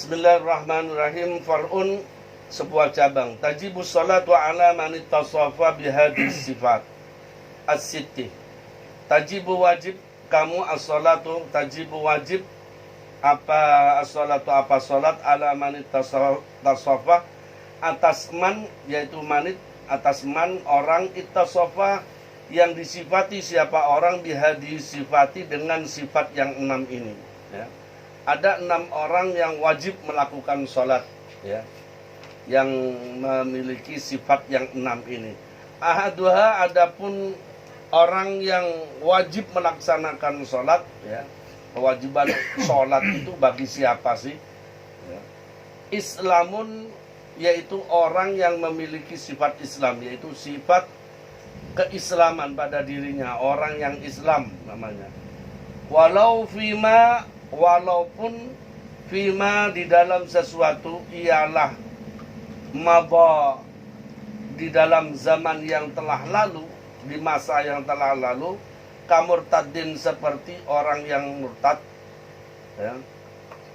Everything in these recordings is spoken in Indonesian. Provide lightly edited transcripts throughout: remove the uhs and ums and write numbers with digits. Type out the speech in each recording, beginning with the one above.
Bismillahirrahmanirrahim. Far'un, sebuah cabang. Tajibus salatu ala man ittasafa bihadis sifat as-sittih. Tajibu wajib kamu as-salatu, tajibu wajib apa as-salatu, apa salat ala man ittasafa atas man, yaitu manit, atas man orang ittasafa yang disifati, siapa orang bihadis sifati dengan sifat yang 6 ini, ya. Ada 6 orang yang wajib melakukan sholat, ya, yang memiliki sifat yang 6 ini. Ahaduha, adapun orang yang wajib melaksanakan sholat, ya, kewajiban sholat itu bagi siapa sih? Ya. Islamun, yaitu orang yang memiliki sifat Islam, yaitu sifat keislaman pada dirinya, orang yang Islam namanya. Walaupun fima di dalam sesuatu ialah maba, di dalam zaman yang telah lalu, di masa yang telah lalu, kamurtadin, seperti orang yang murtad, ya.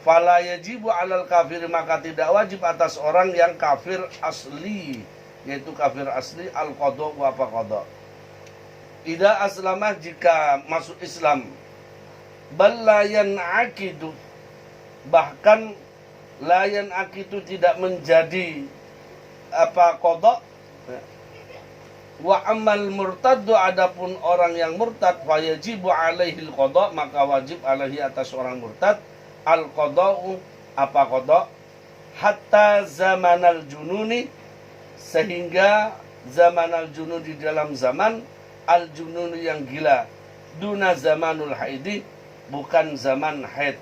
Fala yajibu alal kafir, maka tidak wajib atas orang yang kafir asli, yaitu kafir asli, al-qadha wa qadha. Ida aslamah, jika masuk Islam. Bal layan akidu, bahkan layan akidu tidak menjadi apa qadha. Wa amal murtaddu, adapun orang yang murtad, fayajibu alaihi al-qadha, maka wajib alaihi atas orang murtad al-qadha, apa qadha, hatta zamanal jununi, sehingga zamanal junun, di dalam zaman al-junun yang gila, duna zamanul haidi, bukan zaman haid,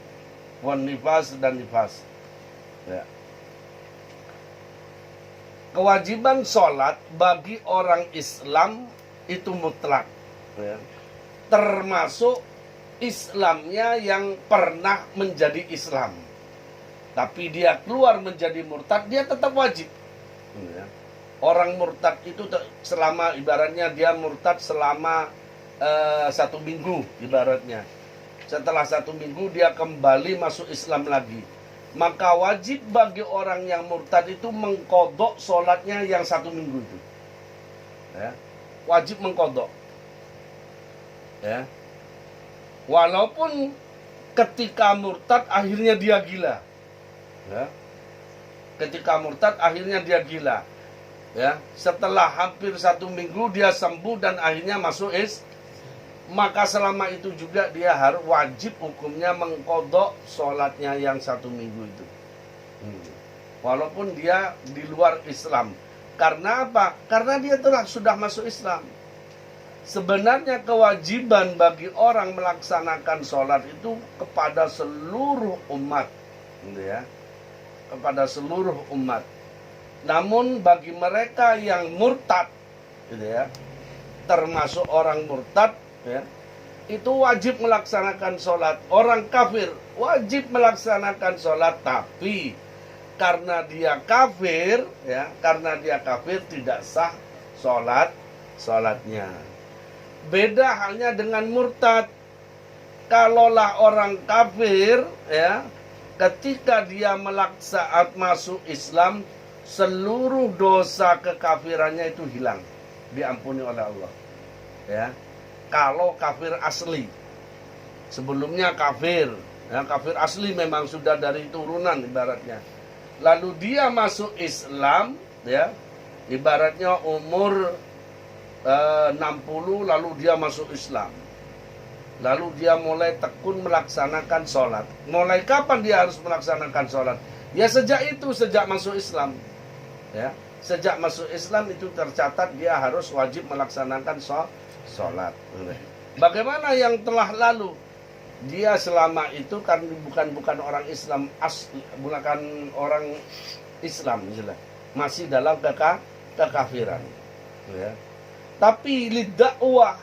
wan nifas dan nifas, ya. Kewajiban sholat bagi orang Islam itu mutlak, ya. Termasuk Islamnya yang pernah menjadi Islam, tapi dia keluar menjadi murtad, dia tetap wajib, ya. Orang murtad itu selama, ibaratnya dia murtad selama 1 minggu, ibaratnya. Setelah 1 minggu dia kembali masuk Islam lagi, maka wajib bagi orang yang murtad itu mengkodok sholatnya yang 1 minggu itu, ya. Wajib mengkodok, ya. Walaupun ketika murtad akhirnya dia gila, ya. Ketika murtad akhirnya dia gila, ya. Setelah hampir 1 minggu dia sembuh dan akhirnya masuk Islam, maka selama itu juga dia harus wajib hukumnya mengkodok sholatnya yang 1 minggu itu, walaupun dia di luar Islam. Karena apa? Karena dia sudah masuk Islam. Sebenarnya kewajiban bagi orang melaksanakan sholat itu kepada seluruh umat, gitu ya, kepada seluruh umat. Namun bagi mereka yang murtad, gitu ya, termasuk orang murtad, ya, itu wajib melaksanakan sholat. Orang kafir wajib melaksanakan sholat, tapi karena dia kafir, ya, karena dia kafir tidak sah sholatnya. Beda halnya dengan murtad. Kalaulah orang kafir, ya, ketika dia melaksanakan masuk Islam, seluruh dosa kekafirannya itu hilang, diampuni oleh Allah, ya. Kalau kafir asli, sebelumnya kafir, ya, kafir asli memang sudah dari turunan ibaratnya. Lalu dia masuk Islam, ya, ibaratnya umur 60, lalu dia masuk Islam. Lalu dia mulai tekun melaksanakan sholat. Mulai kapan dia harus melaksanakan sholat? Ya sejak itu, sejak masuk Islam, ya. Sejak masuk Islam itu tercatat dia harus wajib melaksanakan sholat. Bagaimana yang telah lalu? Dia selama itu kan bukan orang Islam asli, bukan orang Islam, masih dalam kekafiran, ya. Tapi lidakwah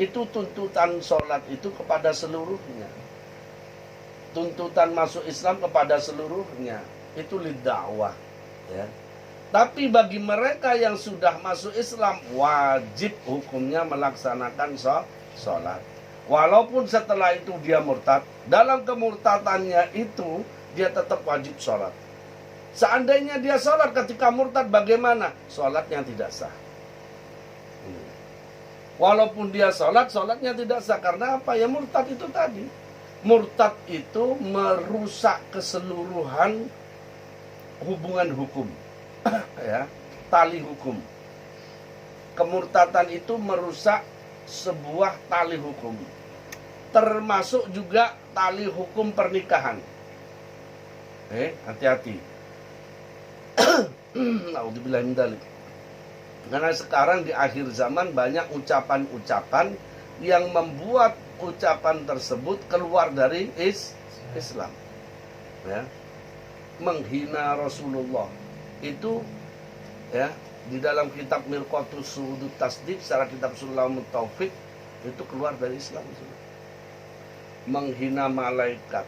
itu tuntutan sholat itu kepada seluruhnya. Tuntutan masuk Islam kepada seluruhnya itu lidakwah, ya. Tapi bagi mereka yang sudah masuk Islam, wajib hukumnya melaksanakan sholat. Walaupun setelah itu dia murtad, dalam kemurtadannya itu dia tetap wajib sholat. Seandainya dia sholat ketika murtad, bagaimana? Sholatnya tidak sah. Walaupun dia sholat, sholatnya tidak sah. Karena apa? Ya murtad itu tadi. Murtad itu merusak keseluruhan hubungan hukum. Ya, tali hukum. Kemurtadan itu merusak sebuah tali hukum. Termasuk juga tali hukum pernikahan. Hati-hati. Naudzubillah min dzalik. Karena sekarang di akhir zaman banyak ucapan-ucapan yang membuat ucapan tersebut keluar dari Islam. Ya. Menghina Rasulullah. Itu ya, di dalam kitab Mirqatus Sudut Tasdik, secara kitab Sulamut Taufik, itu keluar dari Islam. Menghina malaikat,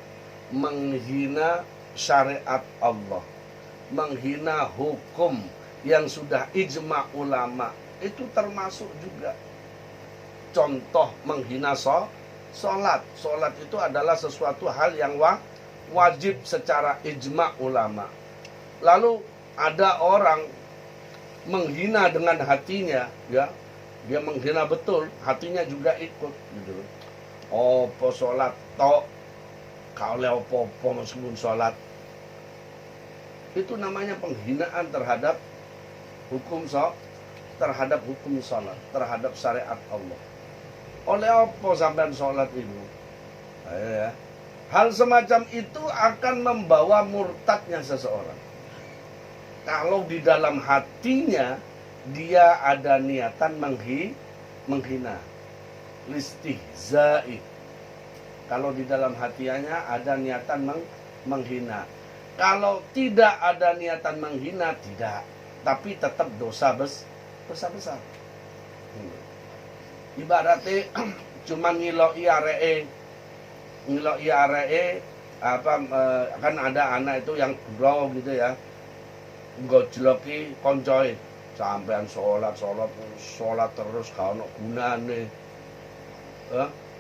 menghina syariat Allah, menghina hukum yang sudah ijma ulama, itu termasuk juga. Contoh menghina sholat. Sholat itu adalah sesuatu hal yang wajib secara ijma ulama. Lalu ada orang menghina dengan hatinya, ya, dia menghina betul, hatinya juga ikut, gitu. Opo sholat tok, kau opo meskipun sholat. Itu namanya penghinaan terhadap hukum terhadap hukum sholat, terhadap syariat Allah. Oleh apa sampean sholat itu? Ya. Hal semacam itu akan membawa murtadnya seseorang. Kalau di dalam hatinya dia ada niatan menghina, listihza'i. Kalau di dalam hatinya ada niatan menghina. Kalau tidak ada niatan menghina, tidak. Tapi tetap dosa besar. Ibaratnya cuma ngiloki aree apa kan ada anak itu yang gurau gitu ya, gojloki koncoy sampean sholat terus gak ono gunane.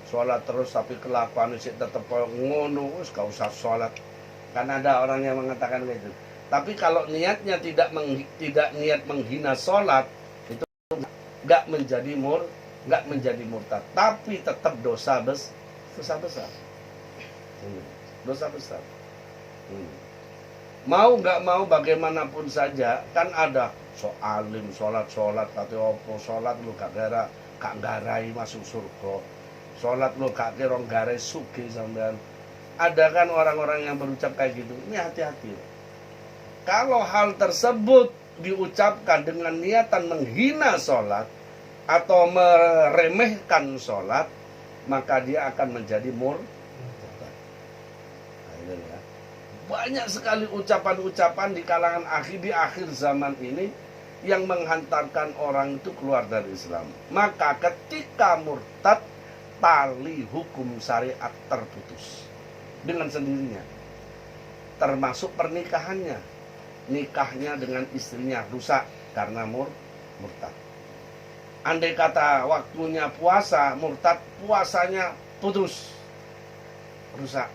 Sholat terus tapi kelakuan sih tetep ngono, wis gak usah sholat. Kan ada orang yang mengatakan gitu. Tapi kalau niatnya tidak niat menghina sholat, itu nggak menjadi murtad, tapi tetap dosa besar. Dosa besar. Mau nggak mau bagaimanapun saja, kan ada alim sholat kate opo sholat lu gak garai masuk surga. Sholat lu gak kira garai sugih sampean. Ada kan orang-orang yang berucap kayak gitu. Ini hati-hati. Kalau hal tersebut diucapkan dengan niatan menghina sholat atau meremehkan sholat, maka dia akan menjadi murtad. Ya. Banyak sekali ucapan-ucapan di kalangan di akhir zaman ini yang menghantarkan orang itu keluar dari Islam. Maka ketika murtad, tali hukum syariat terputus dengan sendirinya, termasuk pernikahannya. Nikahnya dengan istrinya rusak karena murtad. Andai kata waktunya puasa, murtad, puasanya putus, rusak.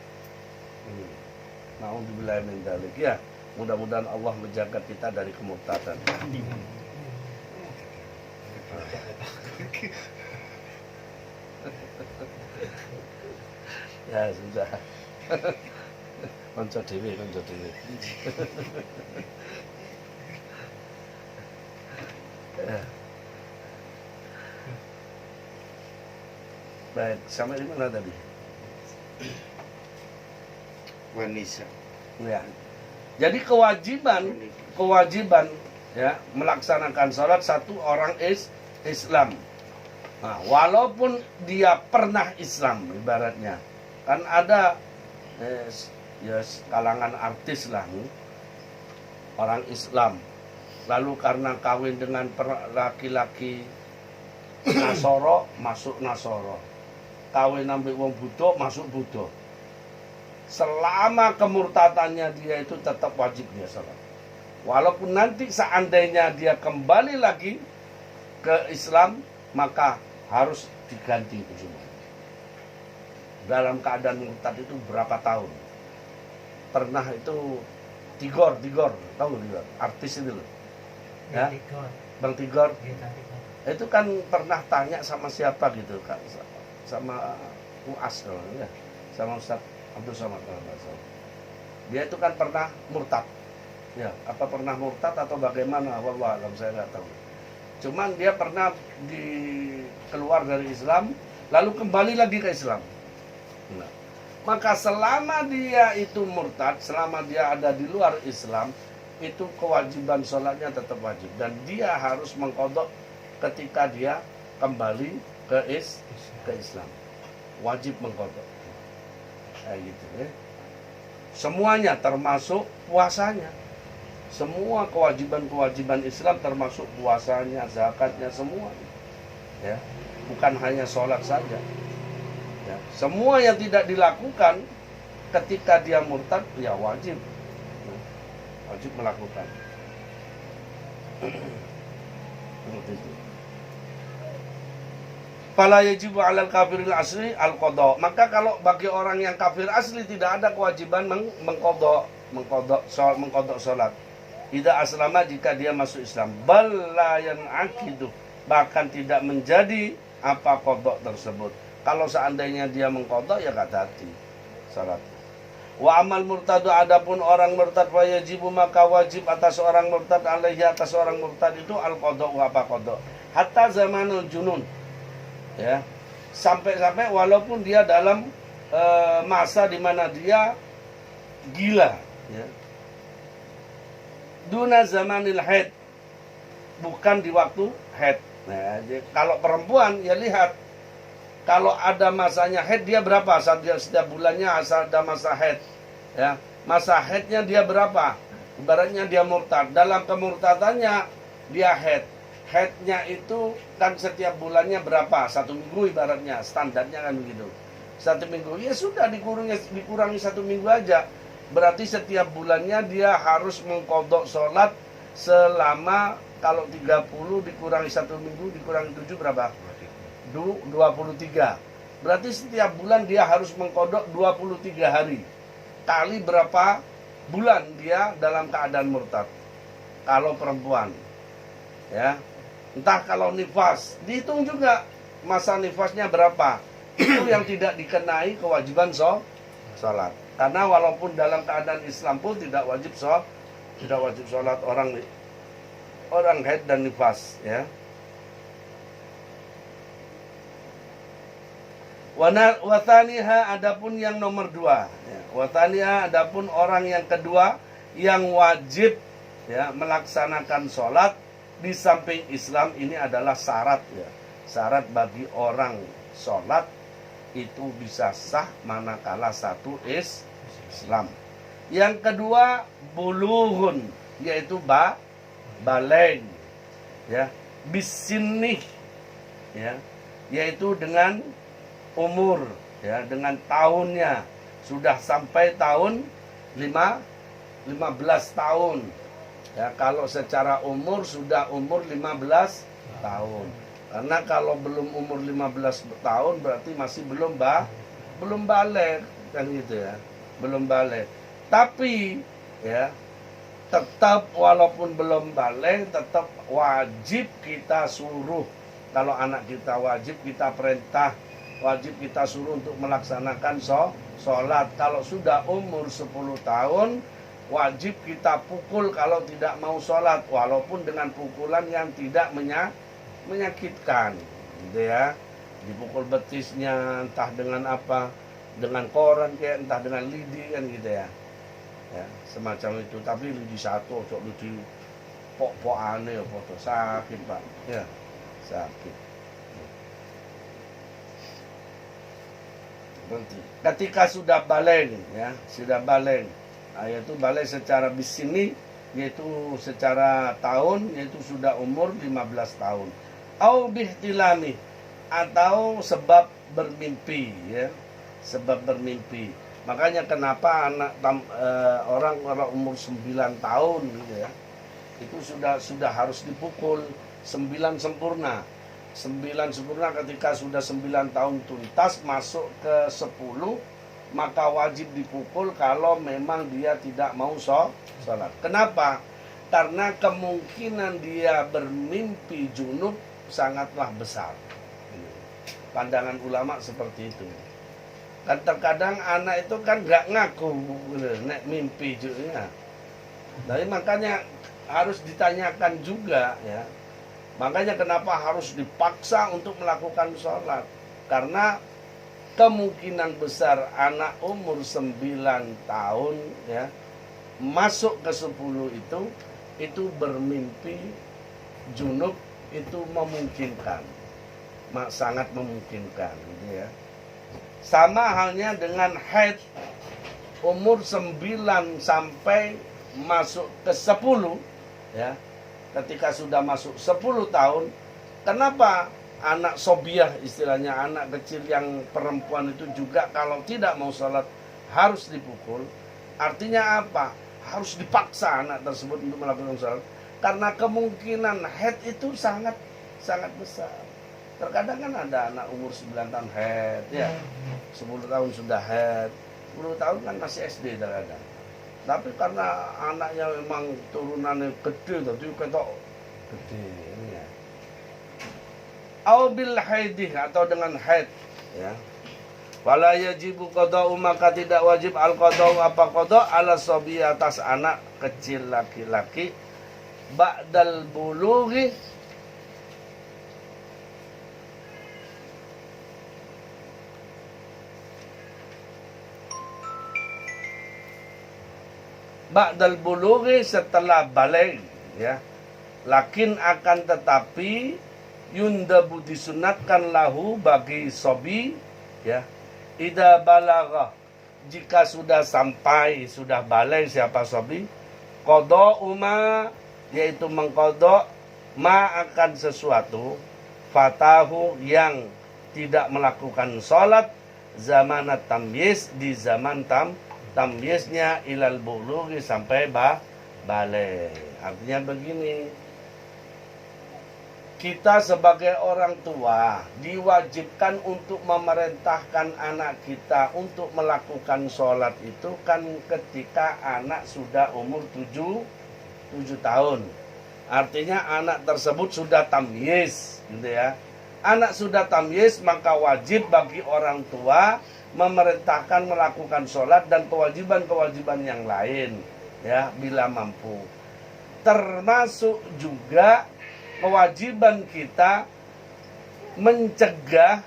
Nauzubillah min dzalik, ya. Mudah-mudahan Allah menjaga kita dari kemurtadan. Ya sudah. Konco dewe. Baik, sampai di mana tadi? Wanisa. Ya. Jadi kewajiban ya melaksanakan sholat satu orang Islam. Nah, walaupun dia pernah Islam ibaratnya. Kan ada ya kalangan artis lah, orang Islam, lalu karena kawin dengan laki-laki Nasoro, masuk Nasoro, kawin ambil wong Buddha, masuk Buddha. Selama kemurtadannya dia itu tetap wajib dia sholat. Walaupun nanti seandainya dia kembali lagi ke Islam, maka harus diganti itu semua. dalam keadaan murtad itu berapa tahun. Pernah itu Tigor, tahu Tigor? Artis itu loh. Ya, Bang Tigor. Itu kan pernah tanya sama siapa gitu kan, sama UAS ya, sama Ustaz Abdul Somad kalau nggak salah. Dia itu kan pernah murtad. Ya, apa pernah murtad atau bagaimana? Wallah alam, saya nggak tahu. Cuman dia pernah keluar dari Islam, lalu kembali lagi ke Islam. Nah, maka selama dia itu murtad, selama dia ada di luar Islam, itu kewajiban sholatnya tetap wajib. Dan dia harus mengqadha ketika dia kembali ke Islam. Wajib mengqadha. Kayak gitu ya. Semuanya termasuk puasanya. Semua kewajiban-kewajiban Islam termasuk puasanya, zakatnya, semua. Ya. Bukan hanya sholat saja. Ya. Semua yang tidak dilakukan ketika dia murtad, ya wajib. Wajib melakukan. Seperti itu. Fala yajibu 'alal kafiril asli al-qadha. Maka kalau bagi orang yang kafir asli tidak ada kewajiban mengqadha salat. Idza aslama, jika dia masuk Islam. Bal la yan'aqidu, bahkan tidak menjadi apa qadha tersebut. Kalau seandainya dia mengqadha, ya enggak hati salat. Wa amal murtadu, adapun orang murtad, wa yajibu, maka wajib atas orang murtad, alaihi, atas orang murtad itu al-qadha, apa qadha. Hatta zamanul junun. Ya, sampai walaupun dia dalam masa di mana dia gila, ya. Duna zamanil haid, bukan di waktu haid. Nah, jadi kalau perempuan ya lihat, kalau ada masanya haid dia berapa? Setiap bulannya asal ada masa haid, ya. Masa haidnya dia berapa? Ibaratnya dia murtad. Dalam kemurtadannya dia haid. Haidnya itu kan setiap bulannya berapa? 1 minggu ibaratnya, standarnya kan begitu. 1 minggu, ya sudah dikurangi 1 minggu aja. Berarti setiap bulannya dia harus mengqadha sholat selama, kalau 30 dikurangi 1 minggu, dikurangi 7 berapa? 23. Berarti setiap bulan dia harus mengqadha 23 hari. Kali berapa bulan dia dalam keadaan murtad. Kalau perempuan, ya. Entah kalau nifas, dihitung juga masa nifasnya berapa. Itu yang tidak dikenai kewajiban sholat. Karena walaupun dalam keadaan Islam pun tidak wajib sholat orang haid dan nifas, ya. Wathaniha, adapun yang nomor 2, ya. Wathaniha, adapun orang yang kedua yang wajib, ya, melaksanakan sholat di samping Islam, ini adalah syarat, ya. Syarat bagi orang sholat itu bisa sah manakala satu Islam. Yang kedua bulughun, yaitu baligh, ya, bisinnih, ya, yaitu dengan umur, ya, dengan tahunnya sudah sampai tahun 15 tahun. Ya, kalau secara umur sudah umur 15 tahun. Karena kalau belum umur 15 tahun berarti masih belum balik, kan gitu ya. Belum balik. Tapi ya, tetap walaupun belum balik tetap wajib kita suruh. Kalau anak kita wajib kita perintah, wajib kita suruh untuk melaksanakan sholat. Kalau sudah umur 10 tahun wajib kita pukul kalau tidak mau sholat, walaupun dengan pukulan yang tidak menyakitkan, gitu ya. Dipukul betisnya, entah dengan apa, dengan koran kayak, entah dengan lidi, kan gitu ya. Ya, semacam itu. Tapi lidi satu, cok lidi pok aneh, foto sakit pak, ya, sakit. Berarti ketika sudah balik, ya, sudah balik. Yaitu balik secara bisini, yaitu secara tahun, yaitu sudah umur 15 tahun. Au bihtilami, atau sebab bermimpi, ya, sebab bermimpi. Makanya kenapa orang umur 9 tahun gitu ya, itu sudah harus dipukul 9 sempurna. 9 sempurna ketika sudah 9 tahun tuntas masuk ke 10, maka wajib dipukul kalau memang dia tidak mau sholat. Kenapa? Karena kemungkinan dia bermimpi junub sangatlah besar. Pandangan ulama seperti itu. Kan terkadang anak itu kan nggak ngaku nek mimpi juga. Jadi makanya harus ditanyakan juga ya. Makanya kenapa harus dipaksa untuk melakukan sholat? Karena kemungkinan besar anak umur 9 tahun ya masuk ke 10 itu bermimpi junub, itu memungkinkan. Sangat memungkinkan gitu ya. Sama halnya dengan haid umur 9 sampai masuk ke 10 ya. Ketika sudah masuk 10 tahun, kenapa anak sobiah istilahnya, anak kecil yang perempuan itu juga kalau tidak mau sholat harus dipukul? Artinya apa? Harus dipaksa anak tersebut untuk melakukan sholat. Karena kemungkinan haid itu sangat besar. Terkadang kan ada anak umur 9 tahun haid, ya 10 tahun sudah haid, 10 tahun kan masih SD terkadang. Tapi karena anaknya memang turunannya gede, tapi ketok gede ya. Au bil haidih, atau dengan haid ya. Wala yajibu qada'u, maka tidak wajib al qada'u apa qada' ala sobi, atas anak kecil laki-laki ba'dal bulughi ba'dal bulughi, setelah balik ya. Lakin akan tetapi yundabu, disunatkan lahu bagi sobi ya, ida balagha, jika sudah sampai, sudah balik siapa sobi, qada uma, yaitu mengqada ma akan sesuatu, fatahu yang tidak melakukan sholat, zamanat tamyiz, di zaman tamyiznya, ilal bulughi, sampai balik. Artinya begini, kita sebagai orang tua diwajibkan untuk memerintahkan anak kita untuk melakukan sholat itu kan ketika anak sudah umur 7 tahun. Artinya anak tersebut sudah tamyiz gitu ya. Anak sudah tamyiz, maka wajib bagi orang tua memerintahkan melakukan sholat dan kewajiban-kewajiban yang lain ya bila mampu. Termasuk juga kewajiban kita mencegah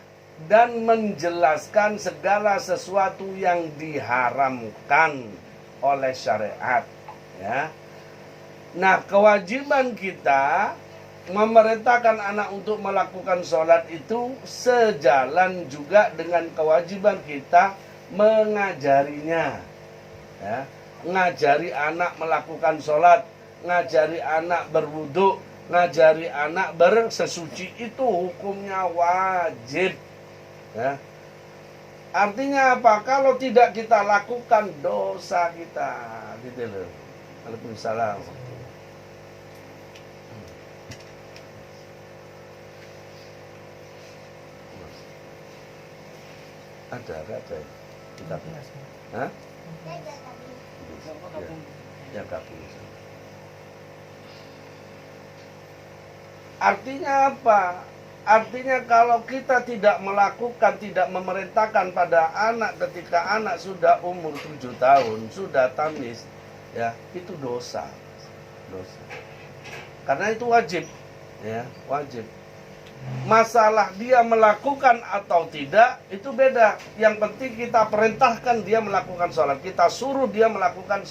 dan menjelaskan segala sesuatu yang diharamkan oleh syariat ya. Nah, kewajiban kita memerintahkan anak untuk melakukan sholat itu sejalan juga dengan kewajiban kita mengajarinya ya. Ngajari anak melakukan sholat, ngajari anak berwudu, ngajari anak bersesuci, itu hukumnya wajib ya. Artinya apa? Kalau tidak kita lakukan, dosa kita gitu loh. Waalaikumsalam. Ada ya? Kita hah? Ya gabung. Artinya apa? Artinya kalau kita tidak melakukan, tidak memerintahkan pada anak ketika anak sudah umur 7 tahun, sudah tamyiz, ya, itu dosa. Dosa. Karena itu wajib, ya, wajib. Masalah dia melakukan atau tidak, itu beda. Yang penting kita perintahkan dia melakukan sholat. Kita suruh dia melakukan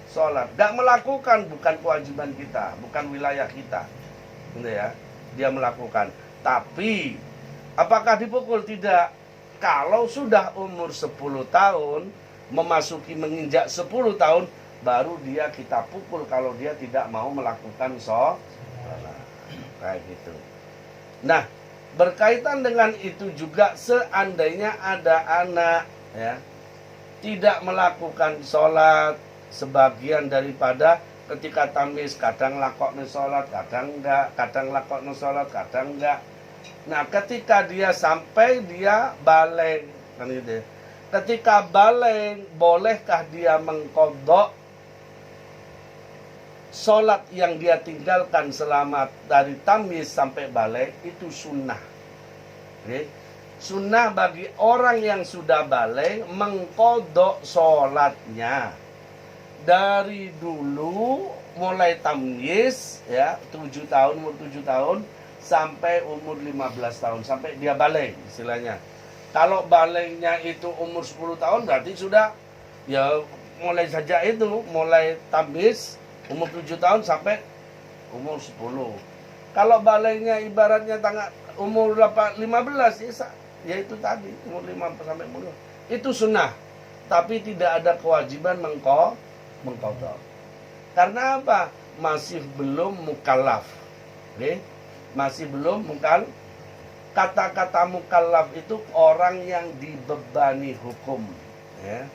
sholat. Gak melakukan, bukan kewajiban kita, bukan wilayah kita. Gitu ya, dia melakukan. Tapi apakah dipukul? Tidak. Kalau sudah umur 10 tahun, memasuki menginjak 10 tahun, baru dia kita pukul kalau dia tidak mau melakukan sholat. Kayak gitu. Nah, berkaitan dengan itu juga, seandainya ada anak ya tidak melakukan sholat, sebagian daripada ketika tamyiz kadang lakokne sholat, kadang enggak, kadang lakokne sholat, kadang enggak. Nah, ketika dia sampai dia balik, kan gitu ya. Ketika balik, bolehkah dia mengqadha sholat yang dia tinggalkan selama dari tamyiz sampai balik? Itu sunnah. Oke. Sunnah bagi orang yang sudah balik mengqadha sholatnya dari dulu mulai tamyiz ya, 7 tahun, umur 7 tahun sampai umur 15 tahun, sampai dia balik istilahnya. Kalau baliknya itu umur 10 tahun berarti sudah ya mulai saja itu, mulai tamyiz umur 7 tahun sampai umur 10. Kalau baliknya ibaratnya umur 15 ya itu tadi umur 5 sampai 10. Itu sunnah. Tapi tidak ada kewajiban mengqadha. Karena apa? Masih belum mukallaf. Oke? Masih belum mukallaf. Kata-kata mukallaf itu orang yang dibebani hukum, ya.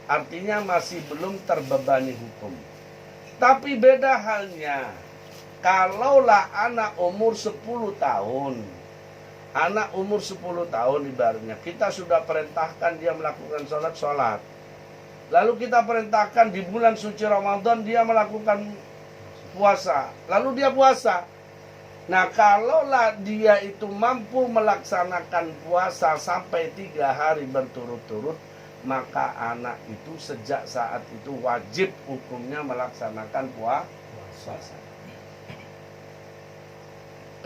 Artinya masih belum terbebani hukum. Tapi beda halnya kalaulah anak umur 10 tahun. Anak umur 10 tahun ibaratnya kita sudah perintahkan dia melakukan sholat. Lalu kita perintahkan di bulan suci Ramadan dia melakukan puasa. Lalu dia puasa. Nah, kalaulah dia itu mampu melaksanakan puasa sampai 3 hari berturut-turut, maka anak itu sejak saat itu wajib hukumnya melaksanakan puasa.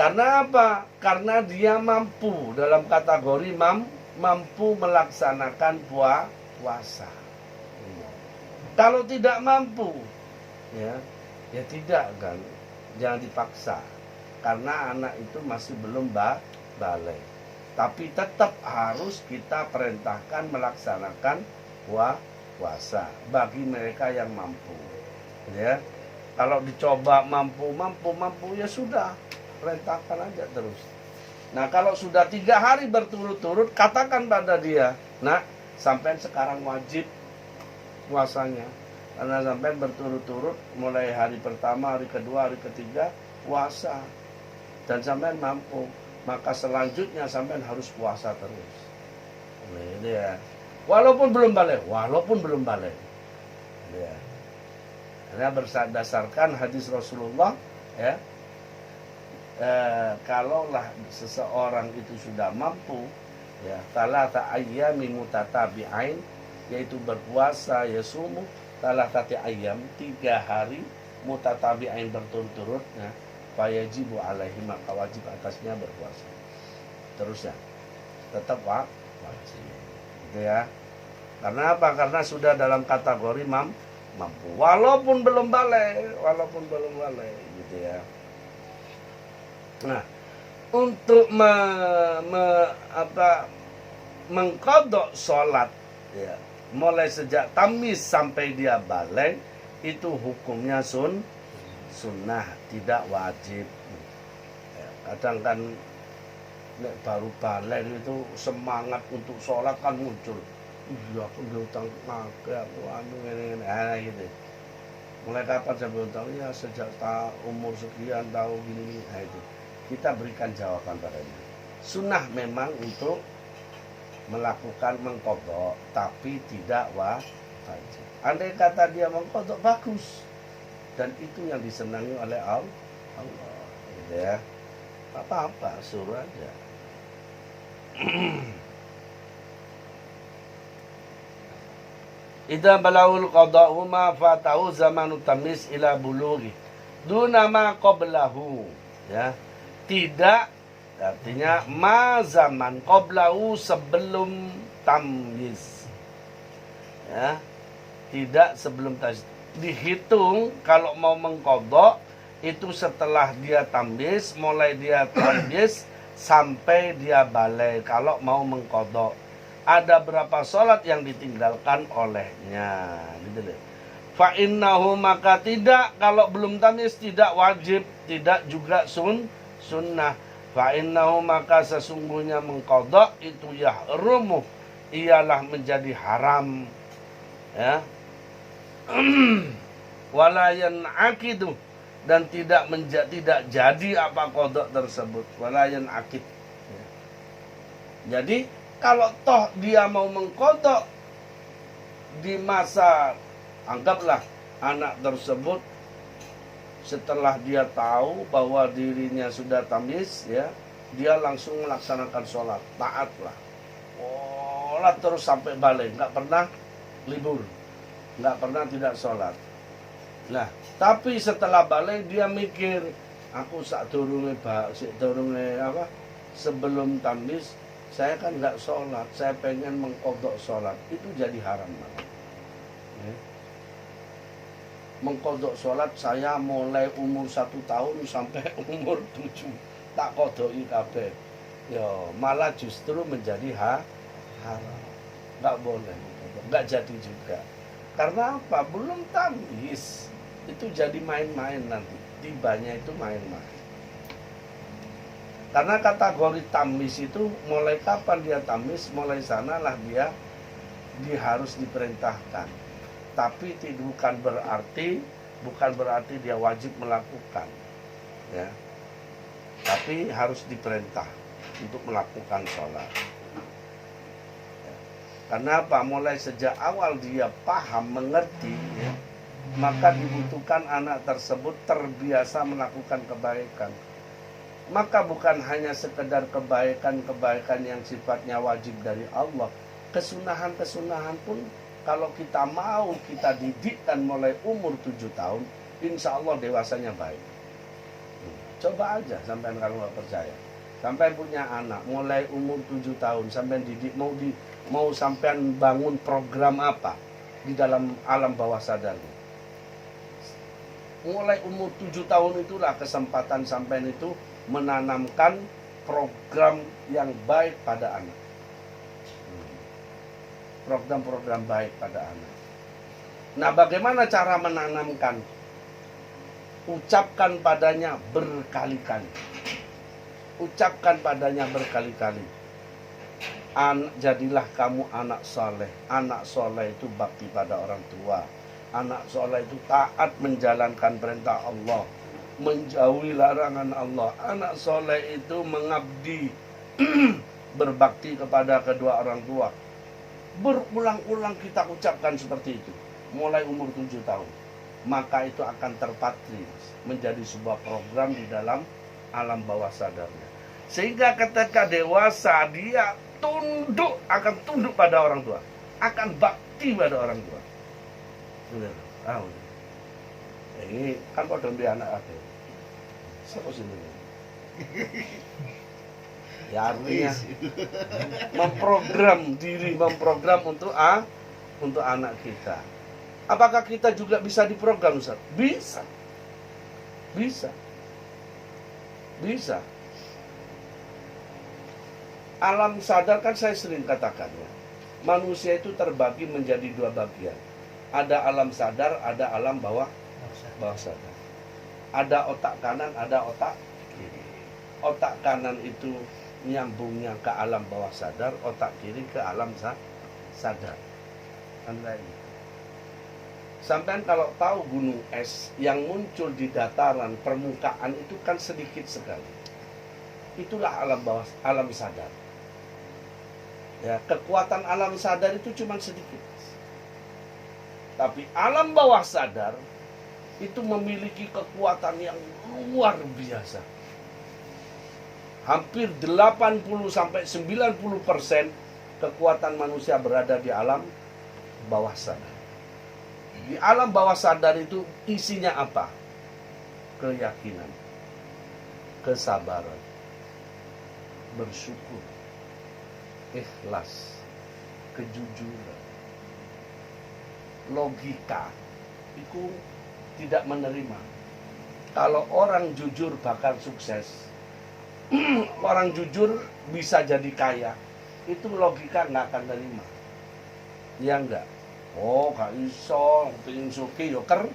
Karena apa? Karena dia mampu dalam kategori mampu melaksanakan puasa. Kalau tidak mampu, ya tidak kan, jangan dipaksa. Karena anak itu masih belum balik. Tapi tetap harus kita perintahkan melaksanakan puasa bagi mereka yang mampu. Ya, kalau dicoba mampu ya sudah, perintahkan aja terus. Nah, kalau sudah 3 hari berturut-turut, katakan pada dia, nah, sampai sekarang wajib puasanya. Karena sampai berturut-turut mulai hari pertama, hari kedua, hari ketiga puasa. Dan sampean mampu, maka selanjutnya sampean harus puasa terus. Gitu ya. Walaupun belum balik. Gitu ya. Karena berdasarkan hadis Rasulullah, ya, kalaulah seseorang itu sudah mampu, ya, talata ayyamin mutatabi'ain, yaitu berpuasa yasumu talatati ayyam, 3 hari mutatabi'ain berturut-turut, ya, fayajibu alaihi, maka wajib atasnya berpuasa. Terusnya tetap wajib, gitu ya. Karena apa? Karena sudah dalam kategori mampu, walaupun belum balik, gitu ya. Nah, untuk mengqadha sholat, ya, mulai sejak tamyiz sampai dia balik, itu hukumnya sunnah, tidak wajib. Ya, kadang kan baru balik itu semangat untuk sholat kan muncul. Iya, aku diutang pakai, aku ini, gitu. Mulai kapan saya berutang? Ya sejak umur sekian tahun gini. Nah, itu kita berikan jawaban padanya. Sunnah memang untuk melakukan mengqadha, tapi tidak wajib. Andai kata dia mengqadha, bagus. Dan itu yang disenangi oleh Allah, gitu ya. Apa-apa, suruh aja. Idza balawul qada'u ma fatahu zamanu tamyiz ila bulughi duna ma qablahu, ya. Tidak, artinya ma zaman qablahu, sebelum tamyiz, ya. Tidak sebelum tamyiz. Dihitung kalau mau mengqadha itu setelah dia tamyiz, mulai dia tamyiz sampai dia balik kalau mau mengqadha. Ada berapa sholat yang ditinggalkan olehnya, gitu deh. Fa innahu, maka tidak, kalau belum tamyiz tidak wajib, tidak juga sunnah. Fa innahu, maka sesungguhnya mengqadha itu yahrumu, ialah menjadi haram, ya. Walayan akidu, dan tidak jadi apa qadha tersebut. Walayan akid, Jadi kalau toh dia mau mengkodok di masa, anggaplah anak tersebut setelah dia tahu bahwa dirinya sudah tamis, ya, dia langsung melaksanakan sholat, taatlah, sholat terus sampai balik, nggak pernah libur, nggak pernah tidak sholat. Nah, tapi setelah balik dia mikir, aku sebelum tamis saya kan nggak sholat, saya pengen mengkodok sholat, itu jadi haram banget. Ya. Mengkodok sholat saya mulai umur 1 tahun sampai umur 7 tak kodoki kabeh. Ya, malah justru menjadi haram. Nggak boleh, nggak jadi juga. Karena apa? Belum tamis. Itu jadi main-main nanti. Tibanya itu main-main. Karena kategori tamis itu mulai kapan dia tamis, mulai sanalah dia harus diperintahkan. Tapi bukan berarti dia wajib melakukan, ya. Tapi harus diperintah untuk melakukan sholat. Ya. Karena apa? Mulai sejak awal dia paham, mengerti, ya, maka dibutuhkan anak tersebut terbiasa melakukan kebaikan. Maka bukan hanya sekedar kebaikan-kebaikan yang sifatnya wajib dari Allah, kesunahan-kesunahan pun kalau kita mau kita didikkan mulai umur 7 tahun, insya Allah dewasanya baik. Coba aja sampai kalau nggak percaya. Sampai punya anak mulai umur 7 tahun, sampai didik mau sampai bangun program apa di dalam alam bawah sadar. Mulai umur 7 tahun itulah kesempatan sampai itu menanamkan program yang baik pada anak. Program-program baik pada anak. Nah, bagaimana cara menanamkan? Ucapkan padanya berkali-kali. Ucapkan padanya berkali-kali. Jadilah kamu anak soleh. Anak soleh itu bakti pada orang tua. Anak soleh itu taat menjalankan perintah Allah, menjauhi larangan Allah. Anak soleh itu mengabdi, berbakti kepada kedua orang tua. Berulang-ulang kita ucapkan seperti itu mulai umur 7 tahun, maka itu akan terpatri menjadi sebuah program di dalam alam bawah sadarnya, sehingga ketika dewasa dia akan tunduk pada orang tua, akan bakti pada orang tua. Ini kan pada anak aku siapa sih ini? Ya, artinya memprogram untuk anak kita. Apakah kita juga bisa diprogram, Ustaz? Bisa. Alam sadar kan saya sering katakan, ya, manusia itu terbagi menjadi 2 bagian. Ada alam sadar, ada alam bawah sadar. Ada otak kanan, ada otak kiri. Otak kanan itu nyambungnya ke alam bawah sadar, otak kiri ke alam sadar. Sampai kalau tahu gunung es yang muncul di dataran permukaan itu kan sedikit sekali. Itulah alam sadar. Ya, kekuatan alam sadar itu cuma sedikit. Tapi alam bawah sadar itu memiliki kekuatan yang luar biasa. Hampir 80-90% kekuatan manusia berada di alam bawah sadar. Di alam bawah sadar itu isinya apa? Keyakinan, kesabaran, bersyukur, ikhlas, kejujuran, logika. Itu tidak menerima. Kalau orang jujur bakal sukses, orang jujur bisa jadi kaya, itu logika nggak akan terima. Ya enggak? Oh, gak iso, pengen suki yo ker.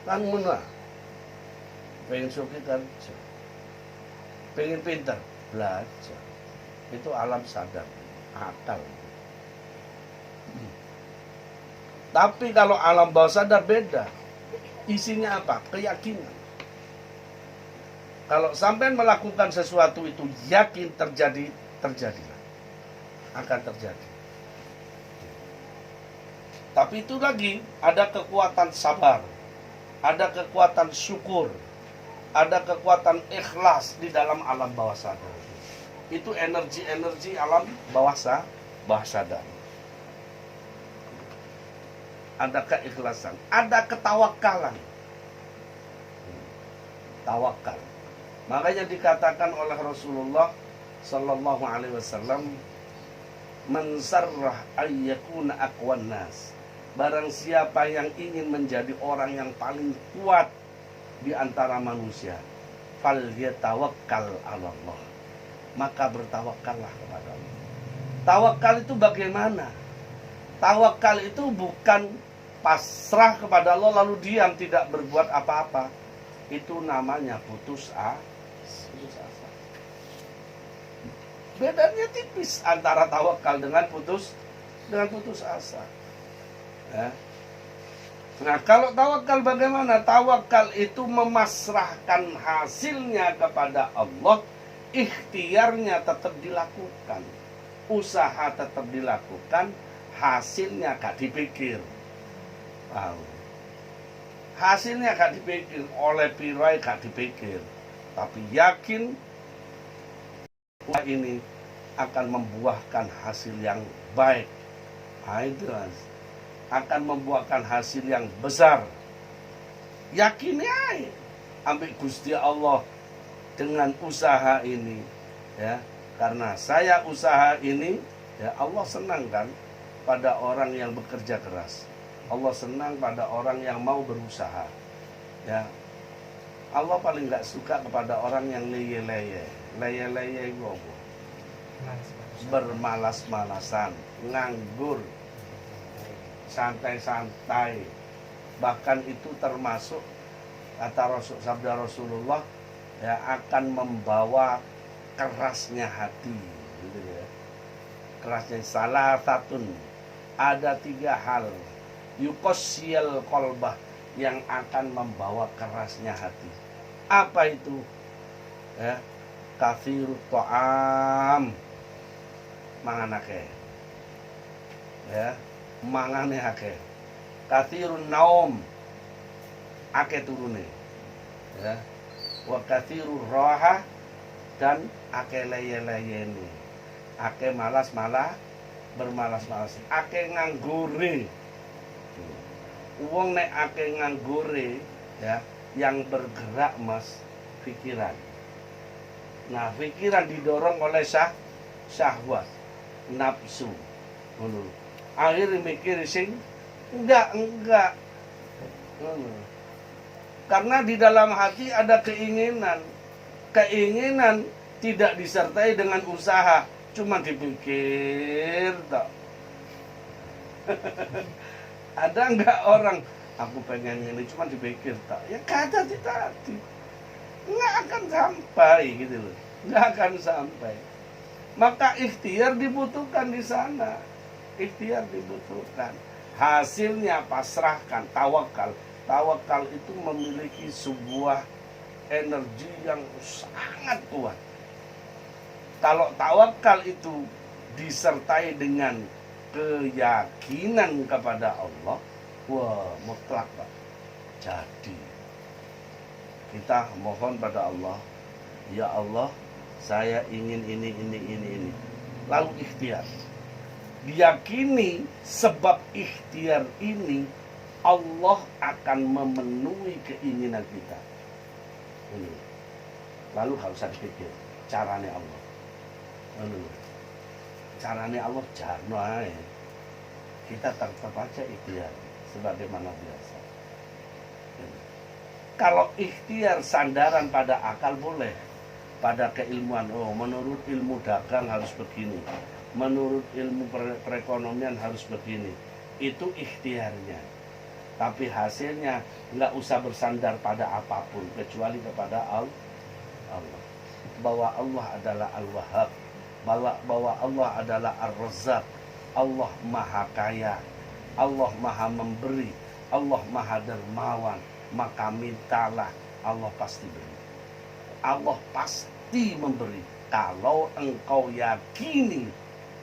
Kan ngono lah. Pengen suki kerja. Pengen pintar, belajar. Itu alam sadar, akal. Tapi kalau alam bawah sadar beda. Isinya apa? Keyakinan. Kalau sampai melakukan sesuatu itu yakin terjadi, terjadilah. Akan terjadi. Tapi itu lagi, ada kekuatan sabar, ada kekuatan syukur, ada kekuatan ikhlas di dalam alam bawah sadar. Itu energi-energi alam bawah sadar. Ada keikhlasan, ada ketawakalan. Tawakal. Makanya dikatakan oleh Rasulullah sallallahu alaihi wasallam, "Man sarrah ayyakuna aqwan nas." Barang siapa yang ingin menjadi orang yang paling kuat di antara manusia, falyatawakkal 'ala Allah. Maka bertawakallah kepada Allah. Tawakal itu bagaimana? Tawakal itu bukan pasrah kepada Allah lalu diam tidak berbuat apa-apa. Itu namanya putus asa. Bedanya tipis antara tawakal dengan putus asa. Ya. Nah, kalau tawakal bagaimana? Tawakal itu memasrahkan hasilnya kepada Allah, ikhtiarnya tetap dilakukan, usaha tetap dilakukan, hasilnya gak dipikir. Hasilnya gak dipikir, oleh pirai gak dipikir, tapi yakin ini akan membuahkan hasil yang baik. Itu akan membuahkan hasil yang besar. Yakin ya, ambil Gusti Allah dengan usaha ini, ya, karena saya usaha ini, ya Allah senang kan pada orang yang bekerja keras. Allah senang pada orang yang mau berusaha. Ya, Allah paling nggak suka kepada orang yang leye-leye. Leye-leye itu apa? Bermalas-malasan, nganggur, santai-santai. Bahkan itu termasuk kata sabda Rasulullah, ya, akan membawa kerasnya hati, gitu ya. Kerasnya salah satu. Ada 3 hal yukosyil kolbah yang akan membawa kerasnya hati. Apa itu? Ya, kathirut ta'am, mangan akeh. Ya, mangane akeh. Kathirun naum, akeh turune. Ya, wa kathirur raha, dan akeh leye-leyene. Akeh bermalas-malas. Akeh nganggure. Wong nek akeh nganggure, ya, yang bergerak mas pikiran. Nah, pikiran didorong oleh syahwat, nafsu. Akhirnya mikir sing enggak. Karena di dalam hati ada keinginan. Keinginan tidak disertai dengan usaha, cuma dipikir tak. Ada enggak orang aku pengen ini cuma dipikir tak? Ya kata tadi. Nggak akan sampai gitu loh, nggak akan sampai. Maka ikhtiar dibutuhkan di sana, ikhtiar dibutuhkan. Hasilnya pasrahkan, tawakal. Tawakal itu memiliki sebuah energi yang sangat kuat. Kalau tawakal itu disertai dengan keyakinan kepada Allah, wah mutlak Pak. Jadi kita mohon pada Allah, ya Allah, saya ingin ini. Lalu ikhtiar. Diyakini sebab ikhtiar ini Allah akan memenuhi keinginan kita. Ini. Lalu harus ada pikir caranya Allah. Caranya Allah jarno ae. Kita tetap aja ikhtiar sebagaimana biasa. Kalau ikhtiar sandaran pada akal boleh, pada keilmuan, oh menurut ilmu dagang harus begini, menurut ilmu perekonomian harus begini, itu ikhtiarnya. Tapi hasilnya nggak usah bersandar pada apapun kecuali kepada Allah. Bahwa Allah adalah Al-Wahhab, bahwa Allah adalah Ar-Razzaq, Allah Maha Kaya, Allah Maha Memberi, Allah Maha Dermawan. Maka mintalah, Allah pasti beri. Allah pasti memberi. Kalau engkau yakini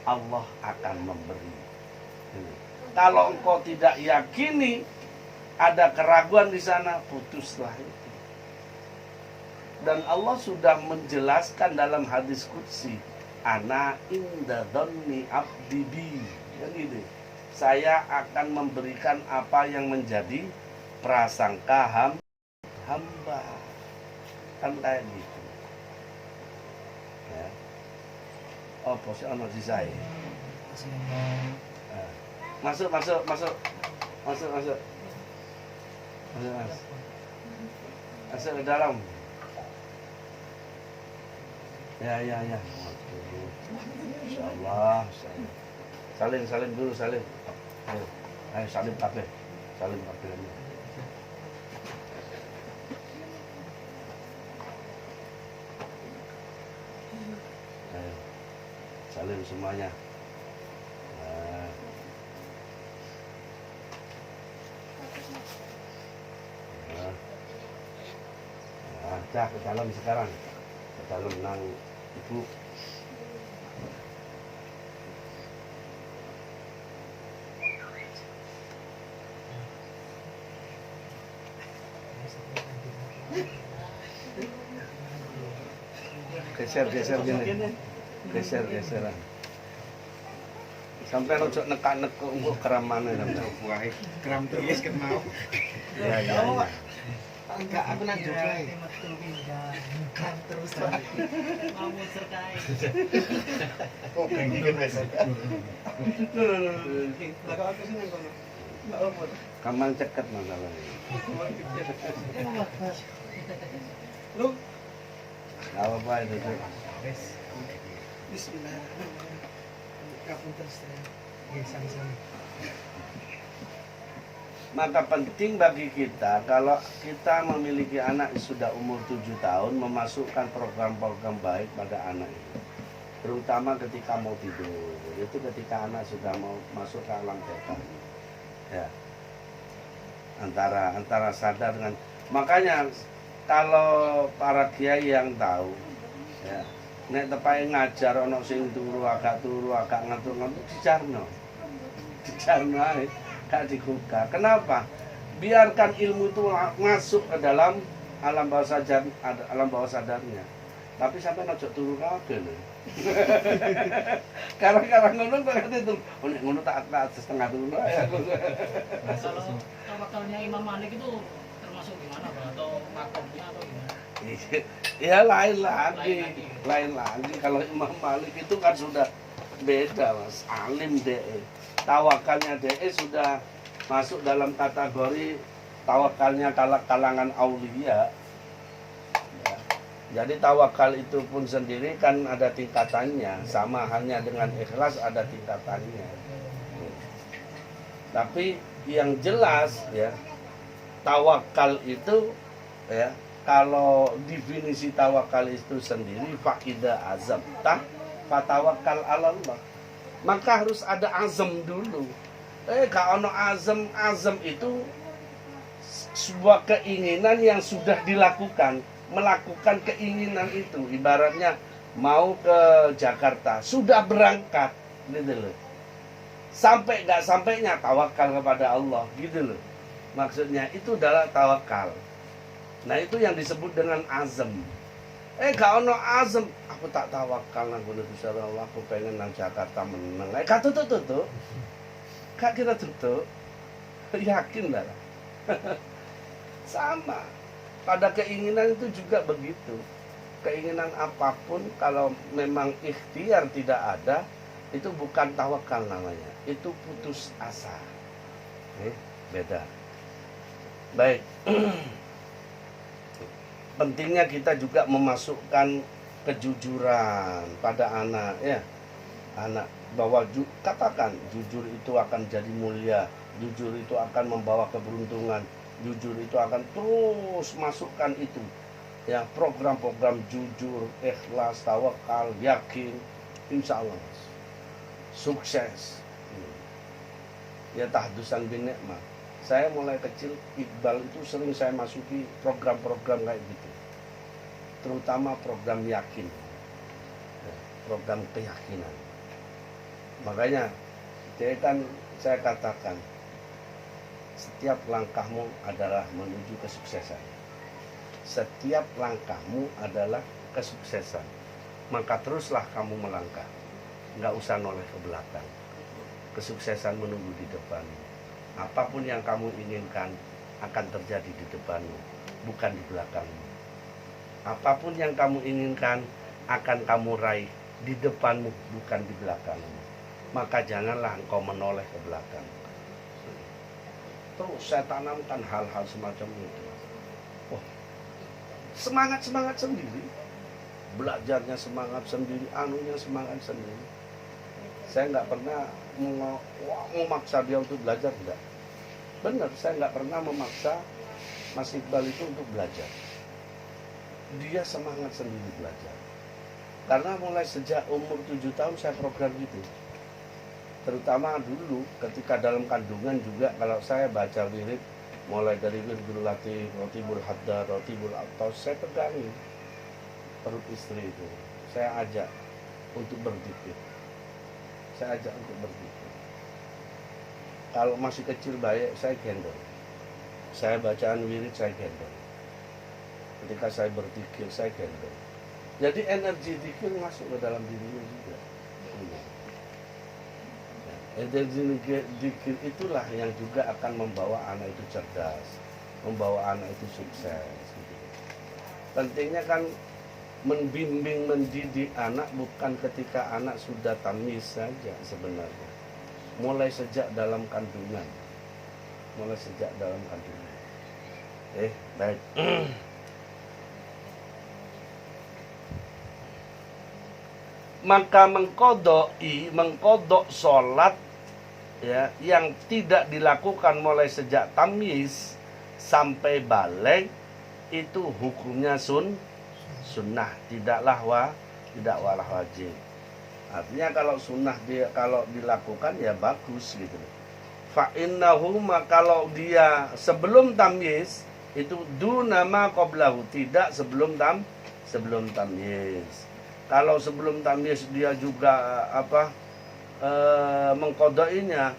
Allah akan memberi. Kalau engkau tidak yakini, ada keraguan di sana, putuslah itu. Dan Allah sudah menjelaskan dalam hadis qudsi, ana inda dhanni abdi bi. Kan gitu. Saya akan memberikan apa yang menjadi prasangka hamba. Kan kayak gitu. Ya. Oh, posisi ono di saya. Masuk. Masuk, Mas. Masuk ke dalam. Ya. Insyaallah. Salim dulu, salim. Ayo salim kabeh. Salim kabeh. Ayo. Salim semuanya. Dah ke dalam sekarang. Ke dalam nang ibu. Geser gini. Geseran. Sampai ojo nekak-nek kok keramane sampean. Wae, keram terus ket mau. Ya. Enggak, aku nang jogja. Kan terus mau muter kae. Kok genggen wis. Lah kok aku sih nang kono. Mbak Omor. Kamang ceket masalahnya. Lu Apa itu? wes. Bismillahirrahmanirrahim. Kapunten sedaya. Nggih sami-sami. Maka penting bagi kita kalau kita memiliki anak sudah umur 7 tahun memasukkan program-program baik pada anak itu. Terutama ketika mau tidur. Itu ketika anak sudah mau masuk ke alam bebas. Ya. Antara sadar dengan makanya kalau para kiai yang tahu ya, nek tepai ngajar ono sing turu agak ngantuk-ngantuk dijarno ae. Gak digugah. Kenapa? Biarkan ilmu itu masuk ke dalam alam bawah sadarnya. Tapi sampai ojo turu kabeh lho. Karang-karang ngono kok ngerti tuh. Oh nek ngono tak setengah turu ya. Kalau tawakalnya Imam Malik itu termasuk gimana, Pak? Atau makomnya atau gimana? Ya lain lagi. Kalau Imam Malik itu kan sudah beda, Mas. Alim DE. Tawakalnya DE sudah masuk dalam kategori tawakalnya kalangan aulia. Ya. Jadi tawakal itu pun sendiri kan ada tingkatannya, sama halnya dengan ikhlas ada tingkatannya. Tapi yang jelas ya, tawakal itu ya, kalau definisi tawakal itu sendiri faida azabtah fatawakkal 'alallah. Maka harus ada azam dulu. Gak ono azam itu sebuah keinginan yang sudah dilakukan, melakukan keinginan itu. Ibaratnya mau ke Jakarta, sudah berangkat, gitu loh. Sampai gak sampainya tawakal kepada Allah, gitu loh. Maksudnya itu adalah tawakal. Nah itu yang disebut dengan azam. Gak ono azam, aku tak tawakal nang Gusti Gusti Allah, aku pengen nang Jakarta meneng. Gak tutuk. Gak kita tutuk. Yakin lah. Sama. Pada keinginan itu juga begitu. Keinginan apapun kalau memang ikhtiar tidak ada, itu bukan tawakal namanya. Itu putus asa. Beda. Baik. Pentingnya kita juga memasukkan kejujuran pada anak ya. Anak bahwa katakan jujur itu akan jadi mulia, jujur itu akan membawa keberuntungan, jujur itu akan terus masukkan itu. Ya, program-program jujur, ikhlas, tawakal, yakin, insya Allah sukses. Ya tahdusan bin nikmah. Saya mulai kecil, Iqbal itu sering saya masuki program-program kayak gitu. terutama program yakin, program keyakinan. Makanya saya katakan, setiap langkahmu adalah menuju kesuksesan. Setiap langkahmu adalah kesuksesan. Maka teruslah kamu melangkah. Nggak usah noleh ke belakang. Kesuksesan menunggu di depanmu. Apapun yang kamu inginkan akan terjadi di depanmu, bukan di belakangmu. Apapun yang kamu inginkan akan kamu raih di depanmu, bukan di belakangmu. Maka janganlah engkau menoleh ke belakang. Terus saya tanamkan hal-hal semacam itu. Oh, semangat sendiri. Belajarnya semangat sendiri, anunya semangat sendiri. Saya nggak pernah memaksa dia untuk belajar, enggak. Benar, saya nggak pernah memaksa Mas Iqbal itu untuk belajar. Dia semangat sendiri belajar. Karena mulai sejak umur 7 tahun saya program gitu. Terutama dulu ketika dalam kandungan juga, kalau saya baca wirid mulai dari wiridul latif, rotibul haddar, rotibul atas, saya pegangin perut istri itu. Saya ajak untuk berzikir. Saya ajak untuk berzikir. Kalau masih kecil baik, saya gendong. Saya bacaan wirid, saya gendong. Ketika saya berzikir, saya gendong. Jadi energi zikir masuk ke dalam dirinya juga. Energi zikir itulah yang juga akan membawa anak itu cerdas, membawa anak itu sukses. Gitu. Pentingnya kan membimbing, mendidik anak bukan ketika anak sudah tamyiz saja sebenarnya. Mulai sejak dalam kandungan. Mulai sejak dalam kandungan. Baik. Maka mengkodok sholat ya, yang tidak dilakukan mulai sejak tamyiz sampai baligh itu hukumnya sunnah, tidaklah wajib. Artinya kalau sunnah kalau dilakukan ya bagus gitu. Fa innahu, kalau dia sebelum tamyiz itu dunama qablahu, tidak sebelum tamyiz. Kalau sebelum tamyiz dia juga mengqadainya,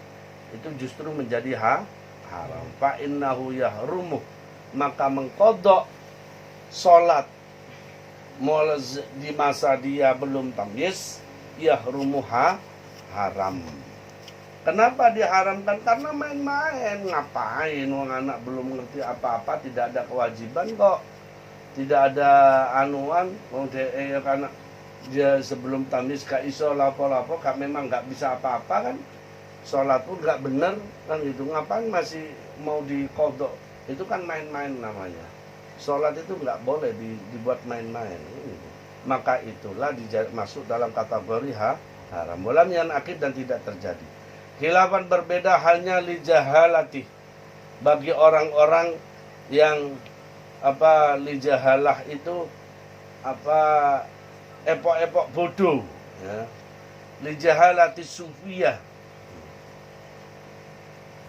itu justru menjadi haram. Fa innahu yahrumu, maka mengqada salat di masa dia belum tamyiz yahrumu haram. Kenapa diharamkan? Karena main-main. Ngapain wong anak belum ngerti apa-apa, tidak ada kewajiban kok. Tidak ada anuan wong karena dia sebelum tamyiz gak iso lapo-lapo, gak memang gak bisa apa-apa kan. Sholat pun gak bener kan gitu. Ngapain masih mau dikodok? Itu kan main-main namanya. Sholat itu gak boleh dibuat main-main gitu. Maka itulah masuk dalam kategori haram. Walam yan akid, dan tidak terjadi. Khilafan berbeda halnya li jahalati, bagi orang-orang yang li jahalah itu epok-epok bodoh ya. Li jahalati sufiyah,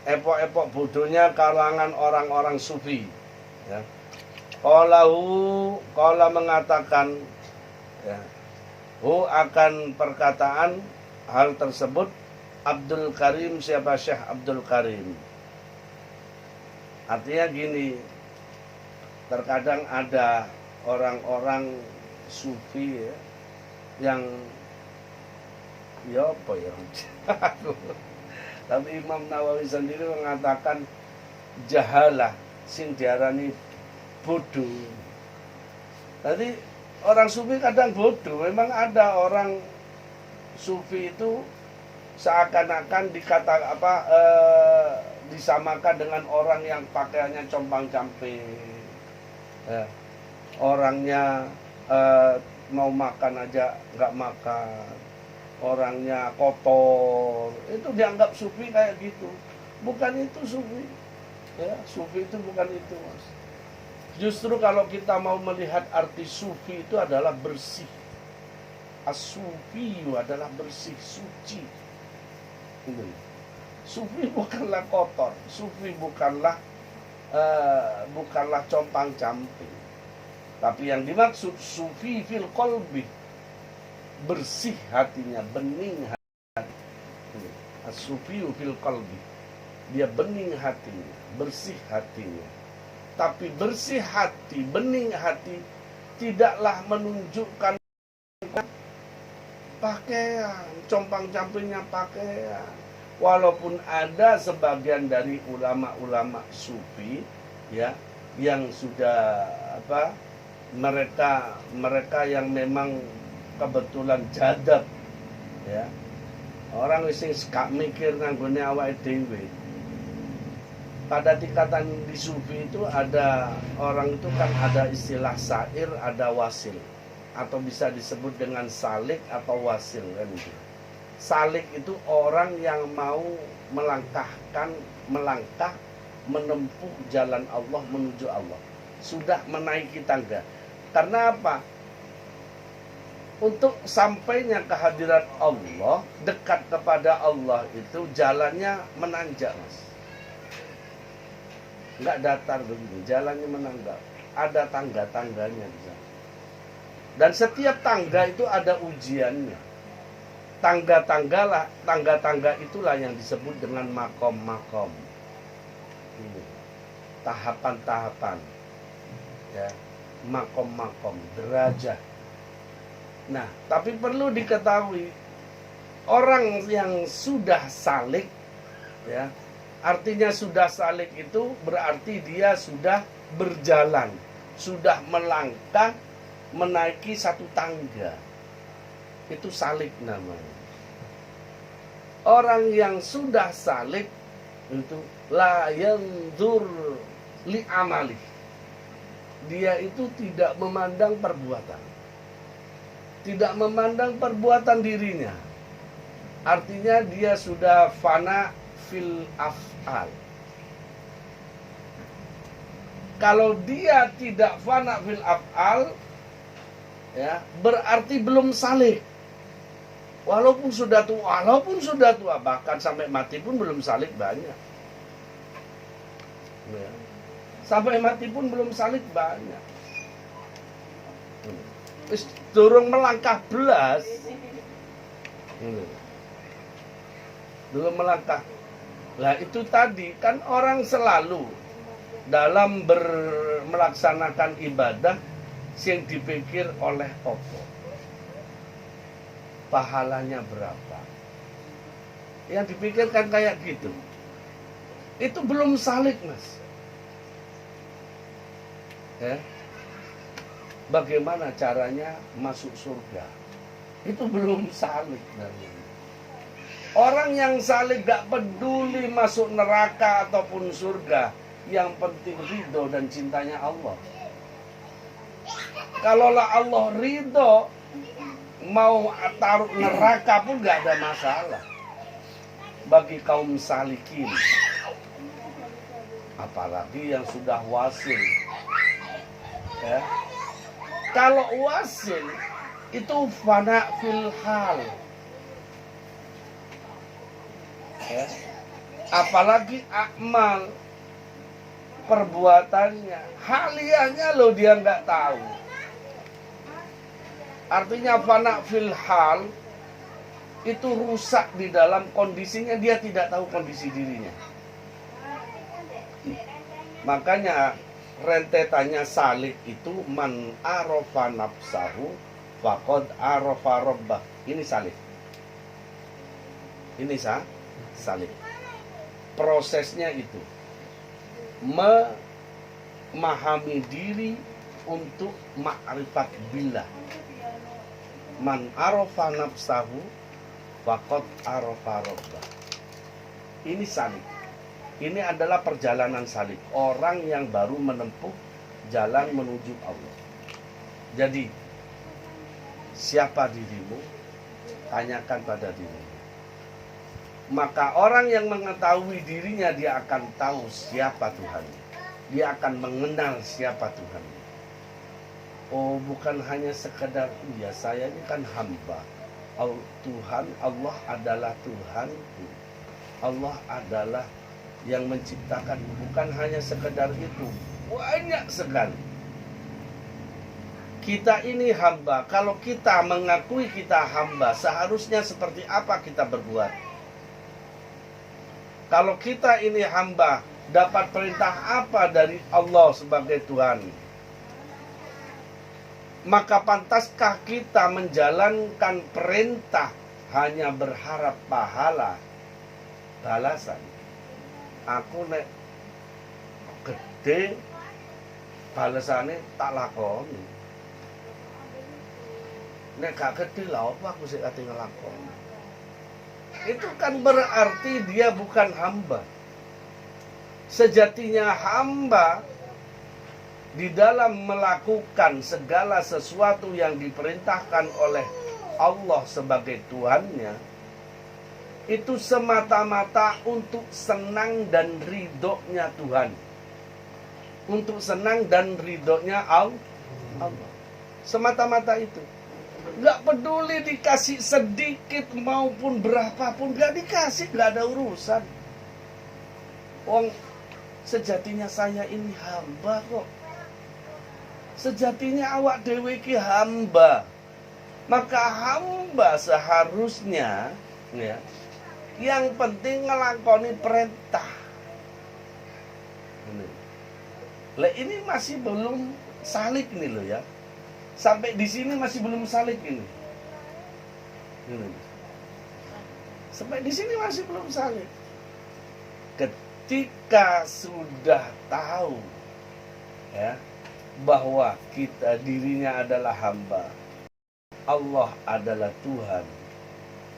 epok-epok bodohnya kalangan orang-orang sufi ya. Qala mengatakan ya, akan perkataan hal tersebut Abdul Karim, siapa Syekh Abdul Karim. Artinya gini, terkadang ada orang-orang sufi ya, yang ya apa ya tapi Imam Nawawi sendiri mengatakan jahalah sing diarani bodoh. Tadi orang sufi kadang bodoh. Memang ada orang sufi itu seakan-akan disamakan dengan orang yang pakaiannya compang-camping ya. Orangnya mau makan aja nggak makan, orangnya kotor, itu dianggap sufi kayak gitu. Bukan itu sufi ya. Sufi itu bukan itu, Mas. Justru kalau kita mau melihat arti sufi itu adalah bersih. As-sufi adalah bersih, suci. Sufi bukanlah kotor, sufi bukanlah compang-camping. Tapi yang dimaksud sufi fil qalbi, bersih hatinya, bening hatinya. As-sufi fil qalbi, dia bening hatinya, bersih hatinya. Tapi bersih hati, bening hati tidaklah menunjukkan pakaian, compang-campingnya pakaian. Walaupun ada sebagian dari ulama-ulama sufi ya yang sudah mereka yang memang kebetulan jadab ya. Orang sing gak mikir nanggone awake dhewe. Pada tingkatan di sufi itu ada orang itu kan ada istilah sair, ada wasil, atau bisa disebut dengan salik atau wasil kan itu. Salik itu orang yang mau melangkah menempuh jalan Allah menuju Allah. Sudah menaiki tangga. Karena apa? Untuk sampainya kehadiran Allah, dekat kepada Allah itu jalannya menanjak, Mas. Enggak datar begini, jalannya menanjak. Ada tangga-tangganya di sana. Dan setiap tangga itu ada ujiannya. Tangga-tangga itulah yang disebut dengan makom-makom. Tahapan-tahapan. Ya, makom-makom, derajat. Nah, tapi perlu diketahui orang yang sudah salik ya, artinya sudah salik itu berarti dia sudah berjalan, sudah melangkah menaiki satu tangga. Itu salik namanya. Orang yang sudah salik itu la yanzur li amali. Dia itu tidak memandang perbuatan. Tidak memandang perbuatan dirinya. Artinya dia sudah fana fil af'al. Kalau dia tidak fana fil af'al ya, berarti belum salik. Walaupun sudah tua, bahkan sampai mati pun belum salik banyak. Ya. Sampai mati pun belum salik banyak. Durung melangkah belas. Belum melangkah. Lah itu tadi kan orang selalu dalam melaksanakan ibadah yang dipikir oleh Allah. Pahalanya berapa? Yang dipikirkan kayak gitu. Itu belum salik, Mas. Ya. Bagaimana caranya masuk surga? Itu belum salik. Orang yang salik gak peduli masuk neraka ataupun surga. Yang penting ridho dan cintanya Allah. Kalaulah Allah ridho, mau taruh neraka pun gak ada masalah bagi kaum salikin. Apalagi yang sudah wasil ya. Kalau wasil itu fana fil hal ya. Apalagi akmal, perbuatannya, haliahnya loh dia nggak tahu. Artinya fana fil hal itu rusak di dalam kondisinya, dia tidak tahu kondisi dirinya. Makanya rentetannya salik itu man arofa nafsahu faqad arofa rabbah. Ini salik. Ini salik. Prosesnya itu memahami diri untuk ma'rifat billah. Man arofa nafsahu faqad arofa rabbah. Ini salik. Ini adalah perjalanan salik. Orang yang baru menempuh jalan menuju Allah. Jadi, siapa dirimu? Tanyakan pada dirimu. Maka orang yang mengetahui dirinya, dia akan tahu siapa Tuhan. Dia akan mengenal siapa Tuhan. Oh, bukan hanya sekedar, ya saya ini kan hamba. Tuhan, Allah adalah Tuhan. Allah adalah yang menciptakan, bukan hanya sekedar itu, banyak sekali. Kita ini hamba. Kalau kita mengakui kita hamba, seharusnya seperti apa kita berbuat? Kalau kita ini hamba, dapat perintah apa dari Allah sebagai Tuhan? Maka pantaskah kita menjalankan perintah hanya berharap pahala, balasan? Aku nek gede balasannya tak lakoni. Nek gak gede lah apa aku sih kate ngelakoni. Itu kan berarti dia bukan hamba. Sejatinya hamba di dalam melakukan segala sesuatu yang diperintahkan oleh Allah sebagai Tuhannya, itu semata-mata untuk senang dan ridhonya Tuhan. Untuk senang dan ridhonya Allah. Semata-mata itu. Gak peduli dikasih sedikit maupun berapapun, gak dikasih, gak ada urusan. Wong, sejatinya saya ini hamba kok. Sejatinya awak dewe ki hamba. Maka hamba seharusnya ya, yang penting ngelakoni perintah. Ini masih belum salik nih loh ya. Sampai di sini masih belum salik ini. Sampai di sini masih belum salik. Ketika sudah tahu ya bahwa kita dirinya adalah hamba, Allah adalah Tuhan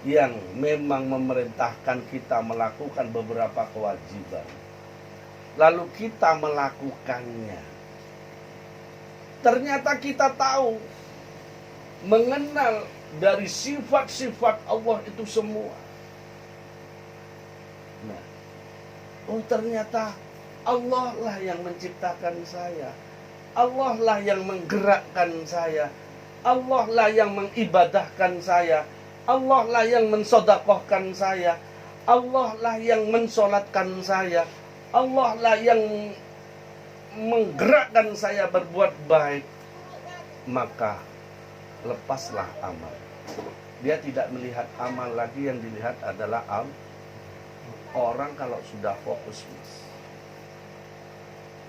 yang memang memerintahkan kita melakukan beberapa kewajiban, lalu kita melakukannya. Ternyata kita tahu, mengenal dari sifat-sifat Allah itu semua. Nah, oh ternyata Allah lah yang menciptakan saya. Allah lah yang menggerakkan saya. Allah lah yang mengibadahkan saya. Allah lah yang mensodakohkan saya. Allah lah yang mensolatkan saya. Allah lah yang menggerakkan saya berbuat baik. Maka lepaslah amal. Dia tidak melihat amal lagi, yang dilihat adalah orang kalau sudah fokus mas,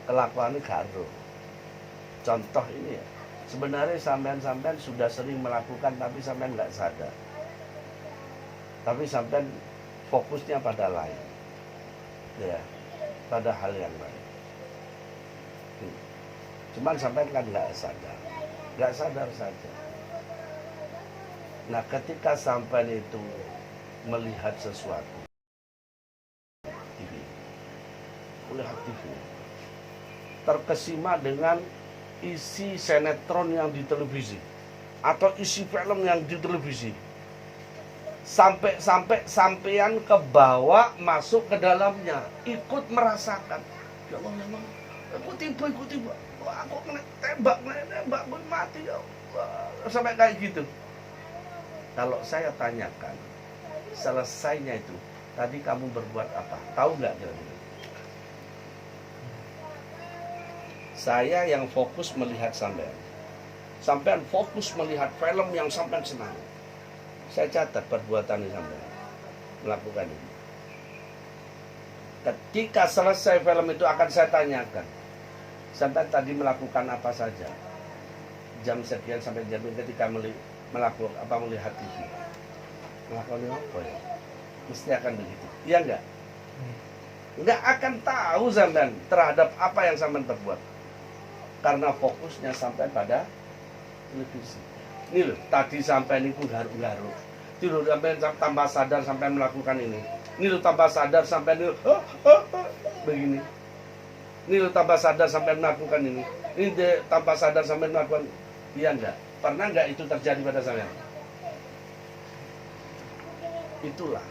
kelakuannya karo. Contoh ini ya, sebenarnya sampean sudah sering melakukan tapi sampean nggak sadar. Tapi sampean fokusnya pada lain, ya, pada hal yang lain. Cuman sampean kan nggak sadar saja. Nah, ketika sampean itu melihat sesuatu, melihat TV, terkesima dengan isi sinetron yang di televisi atau isi film yang di televisi, sampai sampean ke bawah masuk ke dalamnya, ikut merasakan. Ya Allah, ya Allah, aku tiba, wah, aku kena tembak, gue mati ya Allah. Sampai kayak gitu. Kalau saya tanyakan, selesainya itu, tadi kamu berbuat apa? Tahu nggak kira-kira? Saya yang fokus melihat sampean. Sampean fokus melihat film yang sampean senang. Saya catat perbuatan sampean melakukan ini. Ketika selesai film itu akan saya tanyakan, sampean tadi melakukan apa saja? Jam sekian sampai jam ini ketika melakukan apa, melihat TV. Melakukan apa ya? Mesti akan begitu. Iya enggak? Enggak akan tahu sampean terhadap apa yang sampean perbuat. Karena fokusnya sampai pada televisi. Ini loh, tadi sampai ini pun garuk-garuk. Tidur sampai tambah sadar sampai melakukan ini. Ini loh, tambah sadar sampai ini begini. Ini loh, tambah sadar sampai melakukan ini. Ini tambah sadar sampai melakukan. Iya enggak? Pernah enggak itu terjadi pada saya? Itulah.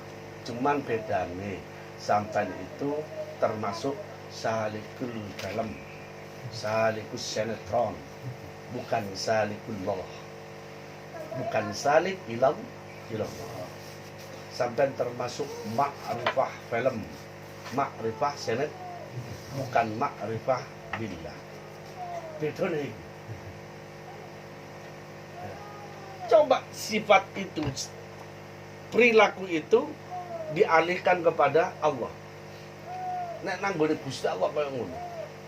Cuman bedanya sampai itu termasuk salikul dalam, salikus sinetron, bukan salikullah, bukan salik ilallah. Sampai termasuk ma'rifah film, ma'rifah sinet, bukan ma'rifah billah. Beda nih. coba sifat itu, perilaku itu dialihkan kepada Allah. Nek nanggone Gusti Allah kaya ngono.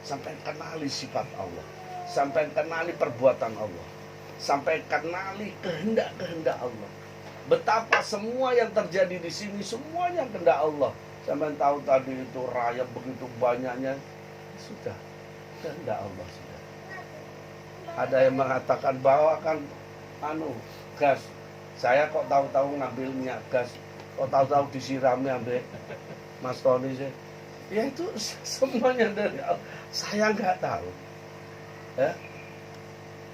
Sampai kenali sifat Allah, sampai kenali perbuatan Allah, sampai kenali kehendak-kehendak Allah. Betapa semua yang terjadi di sini semuanya kehendak Allah. Sampai tahu tadi itu rayap begitu banyaknya, sudah kehendak Allah sudah. Ada yang mengatakan bahwa kan gas. Saya kok tahu-tahu ngambil minyak gas, kok tahu-tahu disiramnya ambil Mas Tony sih. Ya itu semuanya dari Allah. Saya nggak tahu. Ya.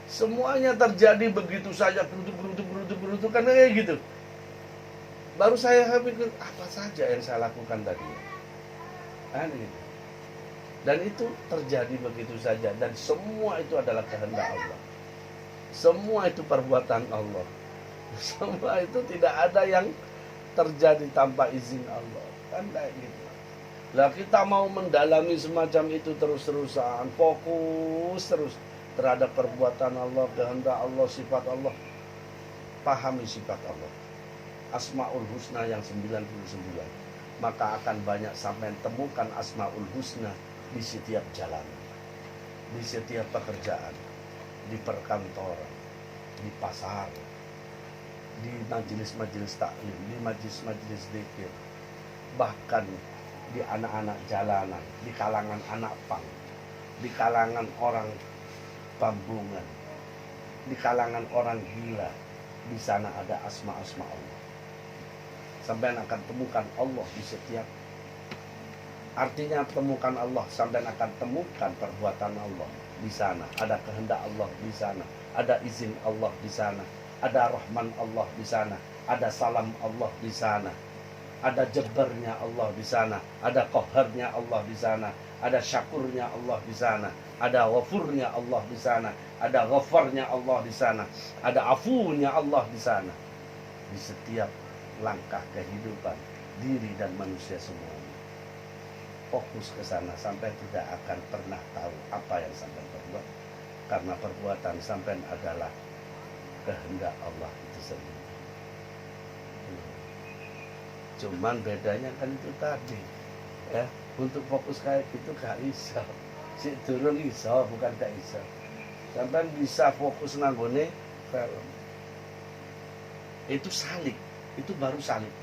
Semuanya terjadi begitu saja, berutuk kan kayak gitu. Baru saya pikir apa saja yang saya lakukan tadi. Gitu. Dan itu terjadi begitu saja, dan semua itu adalah kehendak Allah. Semua itu perbuatan Allah. Semua itu tidak ada yang terjadi tanpa izin Allah. Kan kayak gitu. Lah kita mau mendalami semacam itu terus-terusan, fokus terus terhadap perbuatan Allah, kehendak Allah, sifat Allah. Pahami sifat Allah. Asmaul Husna yang 99. Maka akan banyak sampai temukan Asmaul Husna di setiap jalan, di setiap pekerjaan, di perkantoran, di pasar, di majelis-majelis taklim, di majelis-majelis zikir, bahkan di anak-anak jalanan, di kalangan anak pang, di kalangan orang bambungan, di kalangan orang gila. Di sana ada asma-asma Allah. Sampai akan temukan Allah di setiap. Artinya temukan Allah, sampai akan temukan perbuatan Allah di sana. Ada kehendak Allah di sana, ada izin Allah di sana, ada rahman Allah di sana, ada salam Allah di sana, ada jebernya Allah di sana, ada qaharnya Allah di sana, ada syakurnya Allah di sana, ada ghafurnya Allah di sana, ada ghafarnya Allah di sana, ada afunya Allah di sana. Di setiap langkah kehidupan diri dan manusia semuanya. Fokus ke sana sampai tidak akan pernah tahu apa yang sampai perbuat, karena perbuatan sampai adalah kehendak Allah itu sendiri. Cuman bedanya kan itu tadi, ya, untuk fokus kayak gitu gak bisa. Si turun iso, bukan gak iso. Sampai bisa fokus nanggone film. Itu salib, itu baru salib.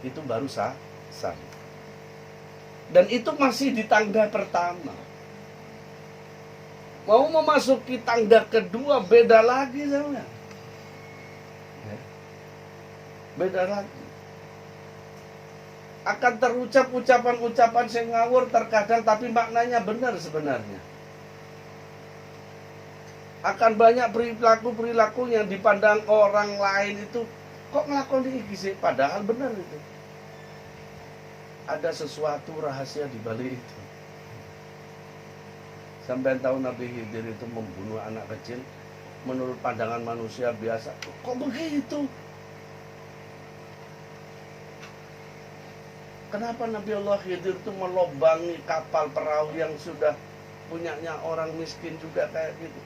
Itu baru salib. Dan itu masih di tangga pertama. Mau memasuki tangga kedua beda lagi sama. Ya. Beda lagi. Akan terucap ucapan-ucapan yang ngawur terkadang, tapi maknanya benar sebenarnya. Akan banyak perilaku-perilaku yang dipandang orang lain itu kok ngelakoni iki sih, padahal benar itu. Ada sesuatu rahasia di balik itu. Sampai tahu Nabi Khidir itu membunuh anak kecil menurut pandangan manusia biasa. Kok begitu? Kenapa Nabi Allah Khidir itu melobangi kapal perahu yang sudah punyanya orang miskin juga kayak gitu?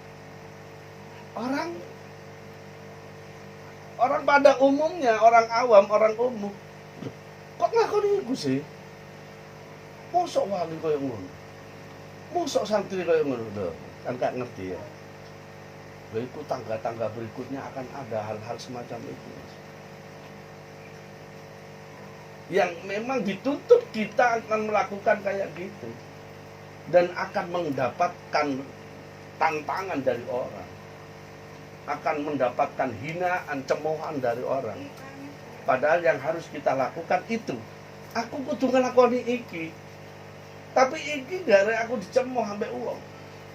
Orang pada umumnya, orang awam, orang umum. Kok ngakoni iku sih? Mosok wali kaya ngono. Mosok santri kaya ngono lho. Kan gak ngerti ya. Lha iku tangga-tangga berikutnya akan ada hal-hal semacam itu. Yang memang dituntut kita akan melakukan kayak gitu. Dan akan mendapatkan tantangan dari orang. Akan mendapatkan hinaan, cemoohan dari orang. Padahal yang harus kita lakukan itu. Aku kudu nglakoni iki. Tapi iki gara aku dicemooh sampai uang.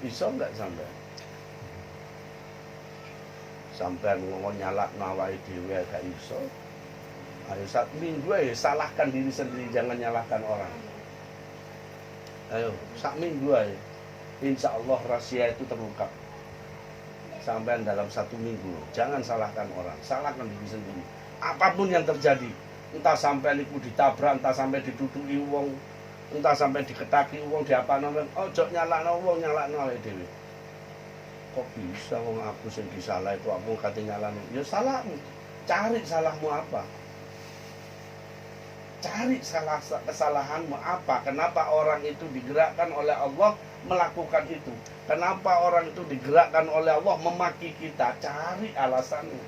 Bisa enggak sampai? Sampai ngomong nyalak nawai dhewe gak iso. Ayo saat minggu ya salahkan diri sendiri, jangan nyalahkan orang. Ayo sak minggu aja. Insya Allah rahasia itu terungkap. Sampai dalam 1 minggu. Jangan salahkan orang, salahkan diri sendiri. Apapun yang terjadi, entah sampai liku ditabrak, entah sampai diduduki wong, entah sampai diketaki wong, diapa namanya, ojo nyalakno wong, nyalakno awake dhewe. kok bisa wong aku sing disalah itu aku kate nyalahno. Ya salahmu. Cari salahmu apa? Cari kesalahanmu apa? Kenapa orang itu digerakkan oleh Allah melakukan itu? Kenapa orang itu digerakkan oleh Allah memaki kita? Cari alasannya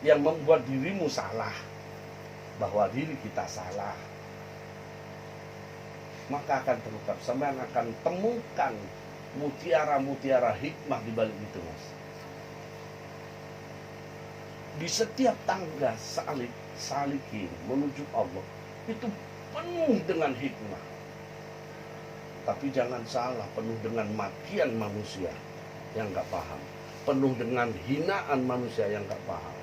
yang membuat dirimu salah, bahwa diri kita salah. Maka akan terungkap, sampean akan temukan mutiara-mutiara hikmah di balik itu, Mas. Di setiap tangga salikin menuju Allah itu penuh dengan hikmah. Tapi jangan salah, penuh dengan makian manusia yang nggak paham, penuh dengan hinaan manusia yang nggak paham.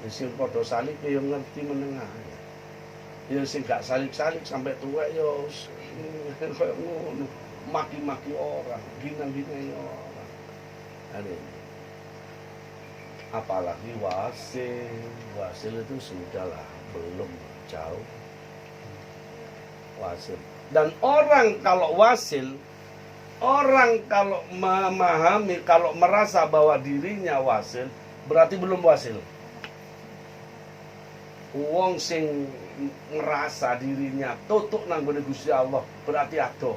Sing padha salik ya ngerti menengah. Ya sing gak salik-salik sampai tua ya kayak ngono, maki-maki orang, hina-hina orang. Ada. Apalagi wasil itu sudahlah, belum jauh. Wasil. Dan orang kalau wasil, orang kalau memahami, kalau merasa bahwa dirinya wasil, berarti belum wasil. Wong sing ngerasa dirinya tutuk nang gone Gusti Allah berarti adoh.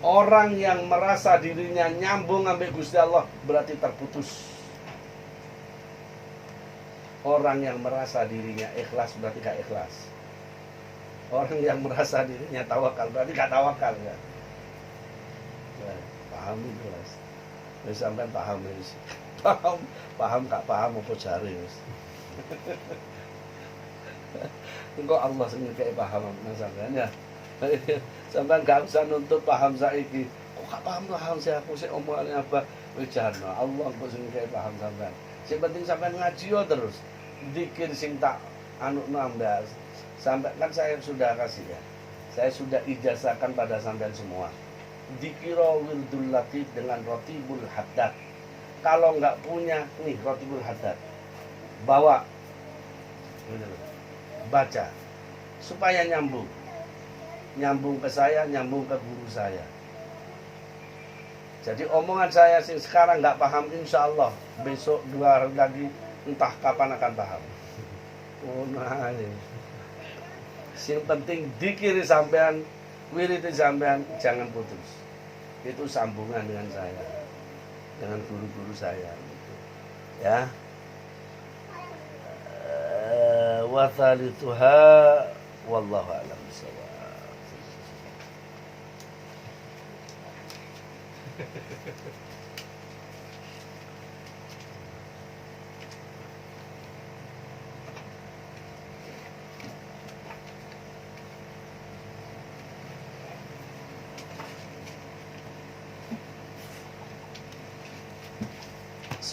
Orang yang merasa dirinya nyambung ambek Gusti Allah berarti terputus. Orang yang merasa dirinya ikhlas berarti gak ikhlas. Orang yang merasa dirinya tawakal berarti gak tawakal ya. Nah, paham jelas. Wis sampean paham wis. Paham gak paham apa jare wis. Engko Allah sing ngekeki paham nang sampean ya. Sampean gak usah nuntut paham saiki. Kok gak paham sih aku sik omongane apa wis jane. Allah kok sing ngekeki paham sampean. Sing penting sampean ngaji yo terus. Zikir sing tak anu nambah. Sampai kan saya sudah kasih ya. Saya sudah ijazahkan pada sampean semua. Dzikra wirdul latif dengan rotibul haddad. Kalau nggak punya, nih rotibul haddad, bawa, baca, supaya nyambung ke saya, nyambung ke guru saya. Jadi omongan saya sih sekarang nggak paham, insya Allah besok 2 hari lagi entah kapan akan paham. Oh nah ini, yang penting dikiri sampean, wiriti sampean, jangan putus. Itu sambungan dengan saya, dengan guru-guru saya gitu. Ya. Wa thalithuha wallahu a'lam bishawab.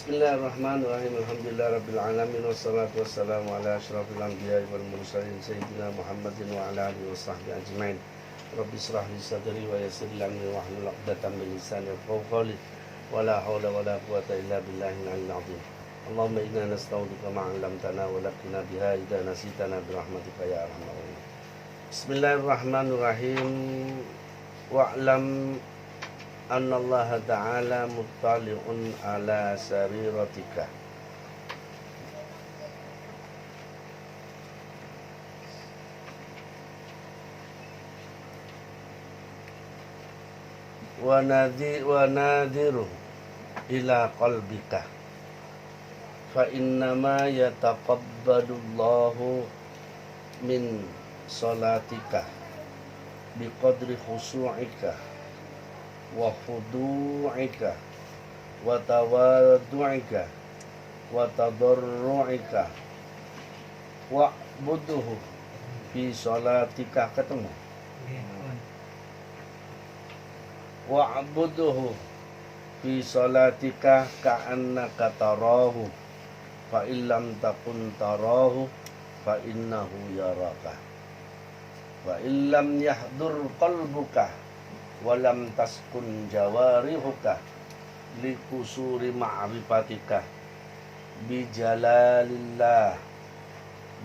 Bismillahirrahmanirrahim. Alhamdulillahirabbil alamin wassalatu wassalamu ala asyrafil anbiya'i wal mursalin sayyidina Muhammadin wa ala alihi washabbihi ajmain. Rabbi shrah li sadri wa yassir li amri wahlul 'uqdatam min lisani yafqahu qawli. Wa la haula wa la quwwata illa billahil 'aliyyil 'azim. Allahumma inna nasta'udzika ma 'allamtana wa laqina biha idza nasitana bi rahmatika ya arhamar rahimin. Bismillahirrahmanirrahim. Wa'lam anna Allah Ta'ala muttali'un ala sariratika. Wa nadiru ila qalbika. Fa innama yataqabbalu Allahu min salatika biqadri khusu'ika wa khudu'ika wa tawaddu'ika wa tadarru'ika wa buduhu fi salatika. Ketemu wa buduhu fi salatika ka'annaka tarahu fa illam takun tarahu fa innahu yaraka wa illam yahdur qalbuka walam taskun jawarihuka likusuri ma'rifatika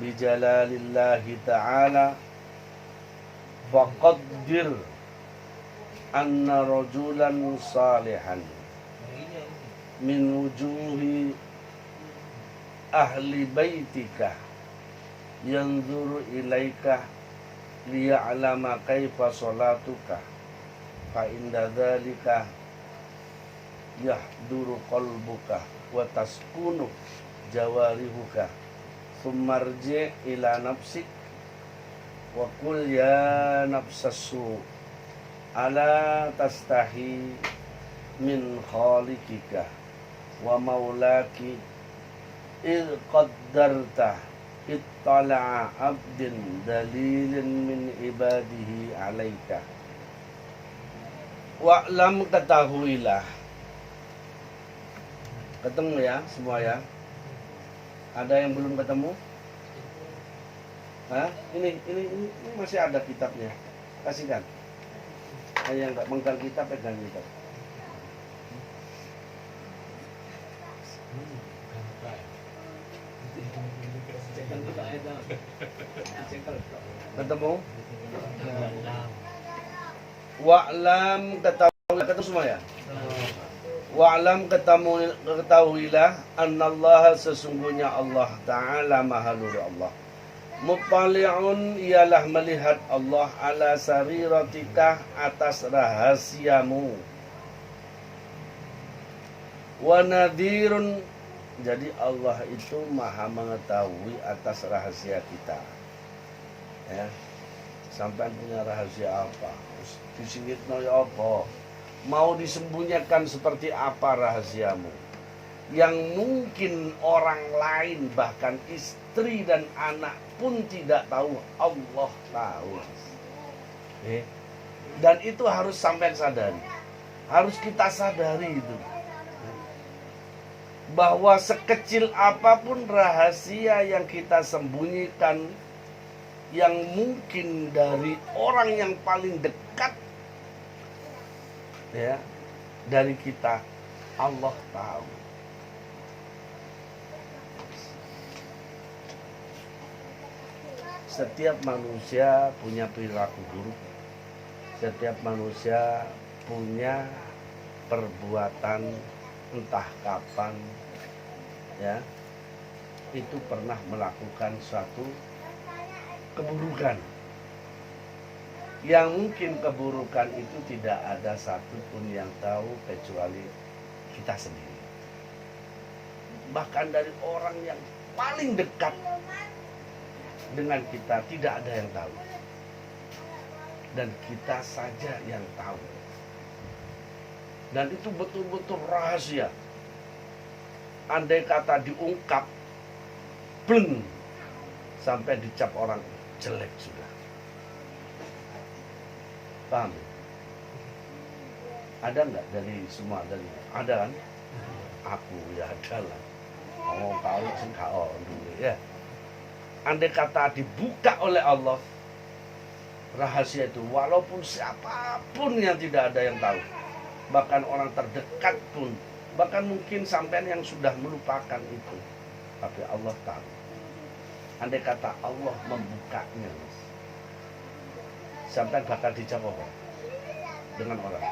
bijalillahi ta'ala faqaddir anna rajulan salihan min wujuhi ahli baitika yanzuru ilaika liya'lama kaifa salatuka fa inda dzalika yahduru qalbuka wa taskunu jawarihuka thummarji ila nafsik wa qul ya nafsassu ala tastahi min khaliqika wa maulaki id qaddarta ittala'a abdin dalilin min ibadihi alaika wa'lam, ketahuilah. Ketemu ya semua ya? Ada yang belum ketemu? Hah? Ini masih ada kitabnya. Kasihkan. Yang nggak megang kitab, pegang kitab. Ketemu? Wa'lam, ketemu semua ya? Wa'lam, ketahuilah annallaha, sesungguhnya Allah Ta'ala Maha Luhur Allah. Muttali'un, ialah melihat Allah ala sariratika, atas rahasiamu. Wa nadhirun, jadi Allah itu Maha mengetahui atas rahasia kita. Ya. Sampai punya rahasia apa? Disingitno ya apa? Mau disembunyikan seperti apa rahasiamu? Yang mungkin orang lain, bahkan istri dan anak pun tidak tahu, Allah tahu. Dan itu harus sampai sadari. Harus kita sadari itu. Bahwa sekecil apapun rahasia yang kita sembunyikan, yang mungkin dari orang yang paling dekat ya dari kita, Allah tahu. Setiap manusia punya perilaku buruk. Setiap manusia punya perbuatan entah kapan ya itu pernah melakukan suatu keburukan. Yang mungkin keburukan itu tidak ada satupun yang tahu kecuali kita sendiri. Bahkan dari orang yang paling dekat dengan kita tidak ada yang tahu. Dan kita saja yang tahu. Dan itu betul-betul rahasia. Andai kata diungkap, bleng, sampai dicap orang jelek sudah. Paham? Ada nggak dari semua dari? Ada kan? Aku ya ada lah. Oh kau sing kau dulu ya. Andai kata dibuka oleh Allah rahasia itu, walaupun siapapun yang tidak ada yang tahu, bahkan orang terdekat pun, bahkan mungkin sampean yang sudah melupakan itu, tapi Allah tahu. Andai kata Allah membukanya, sampean bakal dijawab apa? Dengan orang.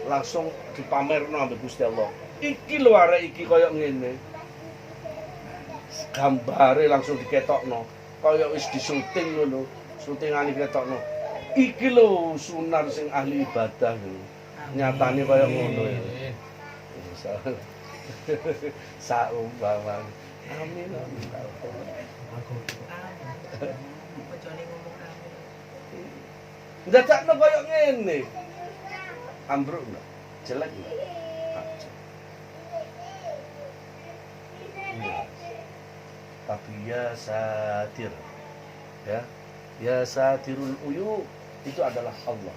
Langsung dipamerno ambek Gusti Allah. Iki lho arek iki koyo ngene. Gambare langsung diketokno, koyo wis disyuting ngono. Syutingane diketokno. Iki lho sunar sing ahli ibadah ngono. Nyatane koyo ngono ya. Saumpama. Amin. Ndadakno koyo ngene. Ambruk enggak? Jelek enggak? Ya. Tapi ya satir. Ya. Ya satirul uyub itu adalah Allah.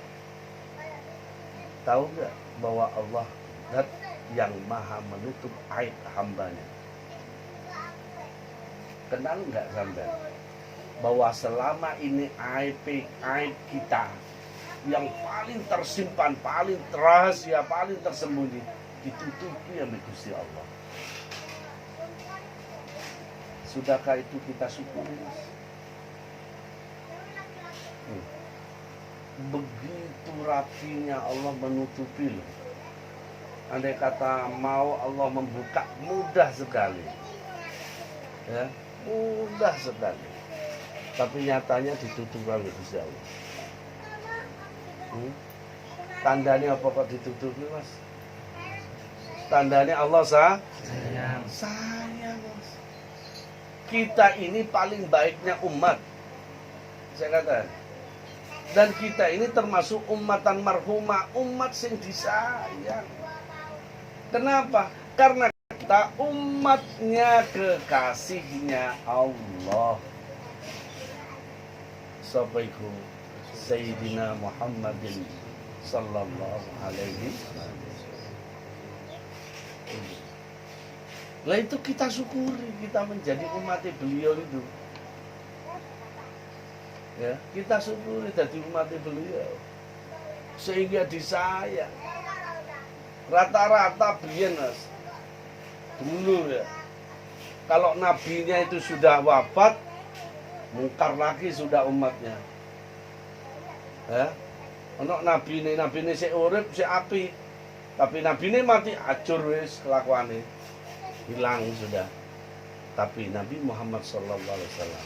Tahu enggak bahwa Allah zat yang maha menutup aib hambanya? Kenal enggak sampai bahwa selama ini aib kita yang paling tersimpan, paling rahasia, paling tersembunyi ditutupi oleh Gusti Allah. Sudahkah itu kita syukuri? begitu rapinya Allah menutupi loh. Andai kata mau Allah membuka, mudah sekali. Ya, mudah sekali. Tapi nyatanya ditutup oleh Gusti Allah. Tandanya apa kok ditutupi, Mas? Tandanya Allah sayang, Mas. Kita ini paling baiknya umat. Saya katakan. Dan kita ini termasuk umatan marhumah, umat yang disayang. Kenapa? Karena kita umatnya kekasihnya Allah. Sapa iku Sayyidina Muhammadin sallallahu alaihi wasallam. Lah itu kita syukuri, kita menjadi umat beliau itu. Ya, kita syukuri jadi umat beliau. Sehingga disayang. Rata-rata biyen, Mas. Dulu ya. Kalau nabinya itu sudah wafat, mungkar lagi sudah umatnya. Ya. Ono nabine sik urip sik apik. Tapi nabine mati acur wis kelakuane. Hilang sudah. Tapi Nabi Muhammad sallallahu alaihi wasallam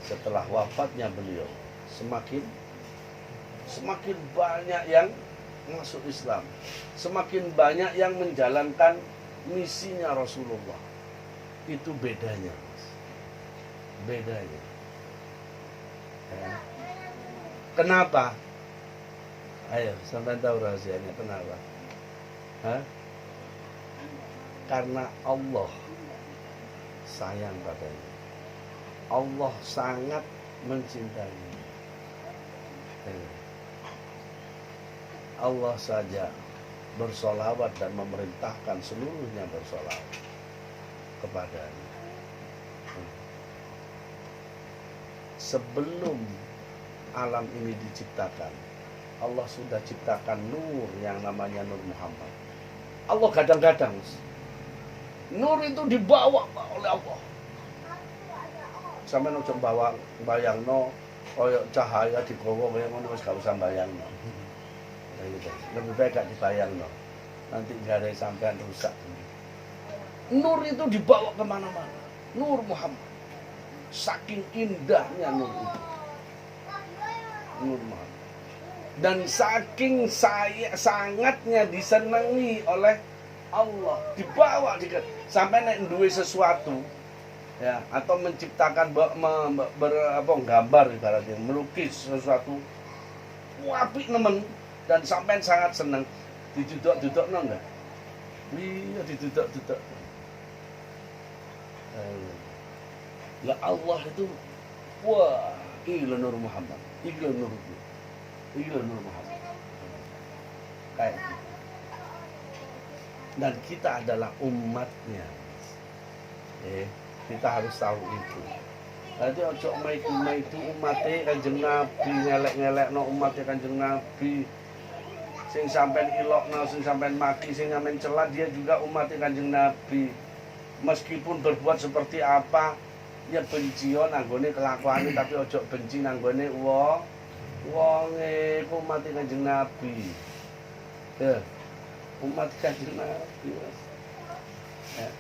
setelah wafatnya beliau semakin banyak yang masuk Islam. Semakin banyak yang menjalankan misinya Rasulullah. Itu bedanya, Mas. Bedanya. Ya. Kenapa? Ayo, sampai tahu rahasianya kenapa? Hah? Karena Allah sayang padanya. Allah sangat mencintai. Allah saja bersolawat dan memerintahkan seluruhnya bersolawat kepadanya. Sebelum alam ini diciptakan, Allah sudah ciptakan nur yang namanya Nur Muhammad. Allah kadang-kadang nur itu dibawa oleh Allah. Sampai no coba bayangno koyo cahaya digawa kaya ngono wis gak usah bayangno. Lebih baik gak dibayangno. Nanti gak ada sampean rusak. Nur itu dibawa kemana-mana. Nur Muhammad. Saking indahnya nur itu. Nur Muhammad. Dan saking sangatnya disenangi oleh Allah. Dibawa sampai nek duwe sesuatu. Ya, atau menciptakan gambar ibaratnya melukis sesuatu apik nemen dan sampai sangat senang diduduk enggak? Iya diduduk. Lah Allah itu wah, iki Nur Muhammad. Iki Nur Muhammad. Kayak gitu. Dan kita adalah umatnya. Kita harus tahu itu. Nanti ojo maitu umatnya Kanjeng Nabi ngelek-ngelekno umatnya Kanjeng Nabi. Sing sampean ilokno, sing sampean maki, sing sampean celah, dia juga umatnya Kanjeng Nabi. Meskipun berbuat seperti apa, ya benci nanggone kelakuane tapi ojo benci nanggone wonge ku umatnya Kanjeng Nabi. Ya. Umat Kanjeng Nabi, Mas. Ya.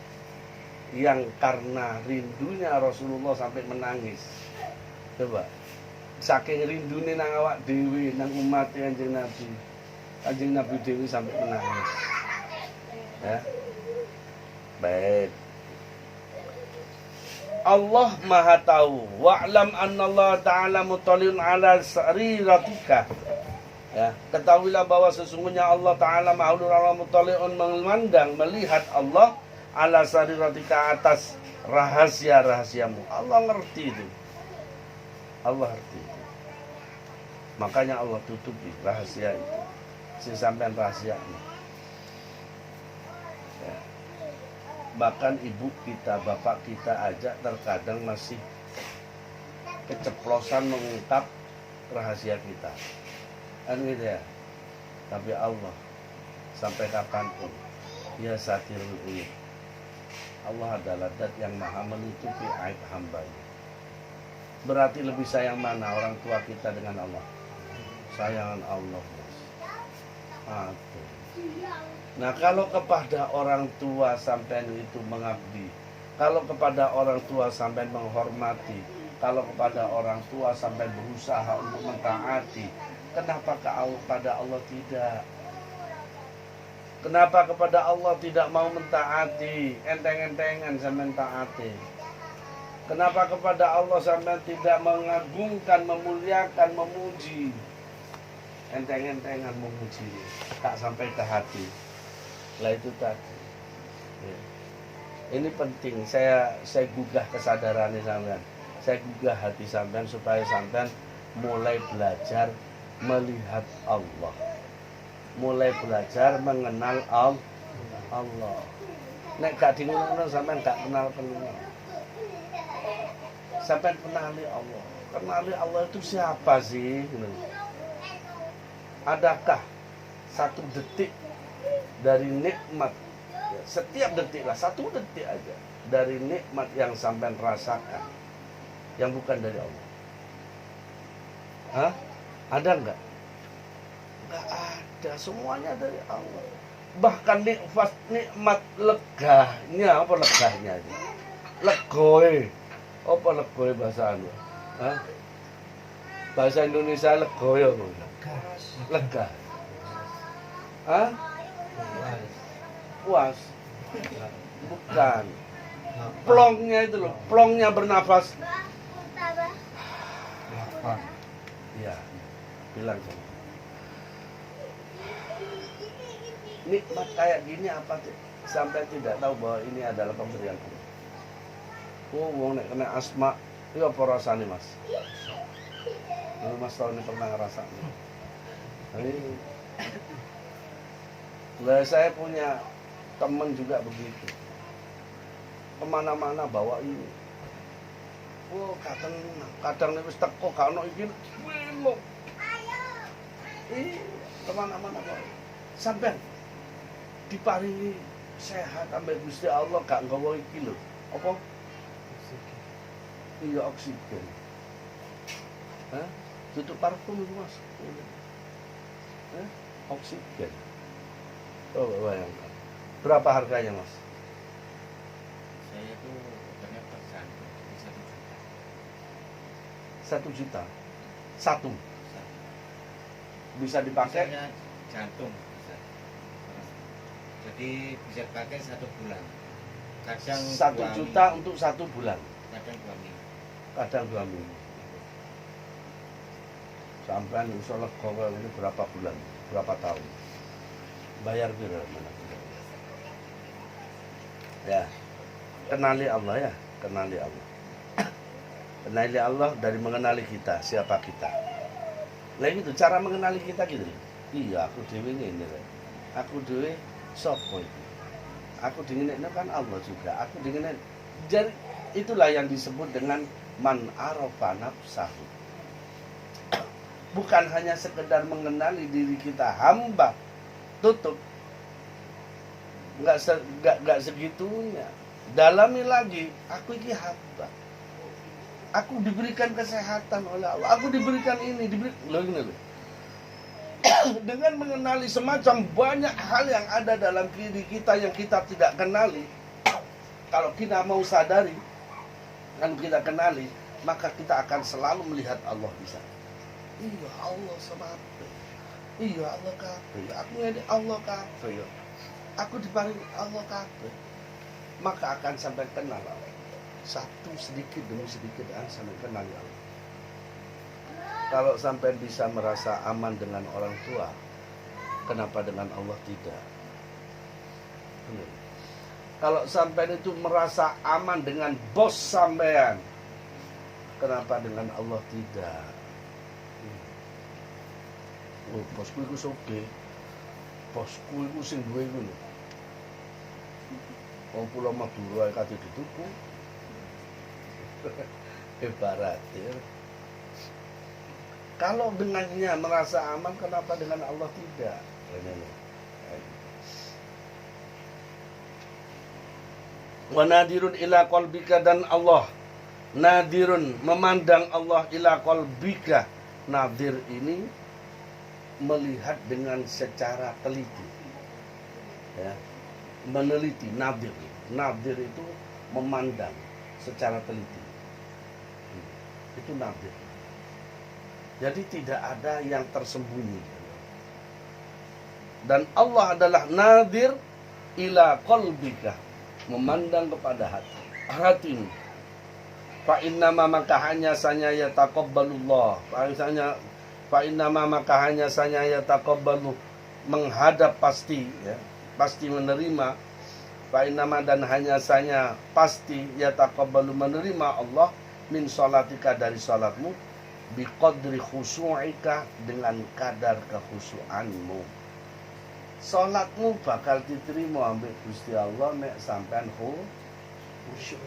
Yang karena rindunya Rasulullah sampai menangis. Coba. Saking rindunya nang awak dewi, nang umat Kanjeng Nabi. Kanjeng Nabi dewi sampai menangis. Ya. Baik. Allah Maha tahu. Wa'lam annallaha ta'ala mutali'un 'ala sariratika. Ya, ketahuilah bahwa sesungguhnya Allah Ta'ala Maha Mutali'un memandang, melihat Allah ala sariratika atas rahasia-rahasiamu. Allah ngerti itu. Allah ngerti itu. Makanya Allah tutupi rahasia itu. Si sampean rahasianya. Ya. Bahkan ibu kita, bapak kita aja terkadang masih keceplosan mengungkap rahasia kita. Kan gitu ya. Tapi Allah sampai kapanpun ya satirul uyub. Allah adalah zat yang maha menutupi aib hambanya. Berarti lebih sayang mana orang tua kita dengan Allah? sayangan Allah. Aduh. Nah, kalau kepada orang tua sampean itu mengabdi, kalau kepada orang tua sampean menghormati, kalau kepada orang tua sampean berusaha untuk mentaati, kenapa kepada Allah tidak? Kenapa kepada Allah tidak mau mentaati? Enteng-entengan sampean taati. Kenapa kepada Allah sampean tidak mengagungkan, memuliakan, memuji? Enteng-entengan memuji, tak sampai ke hati. Lah itu tadi. Ya. Ini penting. Saya gugah kesadaran sampean. Saya gugah hati sampean supaya sampean mulai belajar melihat Allah. Mulai belajar mengenal Allah. Nek gak dingono sampean gak kenal. Sampean kenali Allah. Kenali Allah itu siapa sih? Adakah satu detik dari nikmat, setiap detik lah, satu detik aja dari nikmat yang sampean rasakan yang bukan dari Allah? Hah? Ada enggak? Enggak ada, semuanya dari Allah. Bahkan nikmat legahnya, apa legahnya aja? Legoy. Apa legoy bahasa anu? Hah? Bahasa Indonesia legoy apa? Lega. Hah? Puas. Bukan. Plongnya itu loh, plongnya bernafas. Iya. Bilang sama. Nikmat kayak gini apa sih? Sampai tidak tahu bahwa ini adalah pemberian Allah. Oh, wong nek kena asma, itu apa rasanya, Mas? Mas tahun ini pernah ngerasain. Nah, saya punya teman juga begitu. Kemana-mana bawa ini. Oh, kadang nih wis teko gak ono iki. Wilo. Kemana-mana bawa. Sampai diparingi sehat ambek Gusti Allah gak nggawa iki lho. Apa? Iya, oksigen. Hah? Tutup parfum itu, Mas. Oksigen. Oh, bayangkan. Berapa harganya, Mas? Saya itu obatnya per jantung, jadi 1 juta. Satu. Bisa dipakai? Misalnya jantung bisa. Jadi bisa dipakai 1 bulan. Kadang 1 juta untuk 1 bulan. Kadang 2 minggu. Kadang 2 minggu. Sampai iso lega ini berapa bulan? Berapa tahun? Bayar berapa mana? Ya. Kenali Allah ya, kenali Allah. Kenali Allah dari mengenali kita, siapa kita. Lah itu cara mengenali kita gitu. Iya, aku dhewe ngene lho. Aku dhewe sapa iki? Aku dingenekno kan Allah juga. Aku dingenek. Jadi itulah yang disebut dengan man arafa nafsahu. Bukan hanya sekedar mengenali diri kita hamba, tutup. Enggak segitunya. Dalami lagi, aku ini hamba. Aku diberikan kesehatan oleh Allah. Aku diberikan ini, loh. Dengan mengenali semacam banyak hal yang ada dalam diri kita yang kita tidak kenali. Kalau kita mau sadari dan kita kenali, maka kita akan selalu melihat Allah di sana. Iya Allah semata. Iya Allah kabeh. Aku ngene Allah kabeh. Aku diparing Allah kabeh. Maka akan sampai kenal Allah. Satu sedikit demi sedikit akan sampai kenal Allah. Kalau sampai bisa merasa aman dengan orang tua, kenapa dengan Allah tidak? Kalau sampai itu merasa aman dengan bos sampean, kenapa dengan Allah tidak? Oh, bosku itu soge. Bosku itu sing duwe iku lho. Wong Pulau Madura kate dituku. Ibarat ya. Kalau dengannya merasa aman, kenapa dengan Allah tidak? Wa nadirun ila qalbika, dan Allah nadirun memandang Allah ila qalbika. Nadir ini melihat dengan secara teliti, ya, meneliti. Nadir itu memandang secara teliti, itu nadir. Jadi tidak ada yang tersembunyi. Dan Allah adalah nadir ila qalbika, memandang kepada hatimu. Fa innama maka hanya sanya yataqabbalullah. Fa innama maka hanya sanya yataqabbalu, menghadap pasti, ya, pasti menerima. Fa innama dan hanya sanya pasti yataqabbalu, menerima Allah min sholatika, dari salatmu, biqadri khusyu'ika, dengan kadar kekhusyuanmu. Salatmu bakal diterima ambek Gusti Allah nek sampean khusyuk.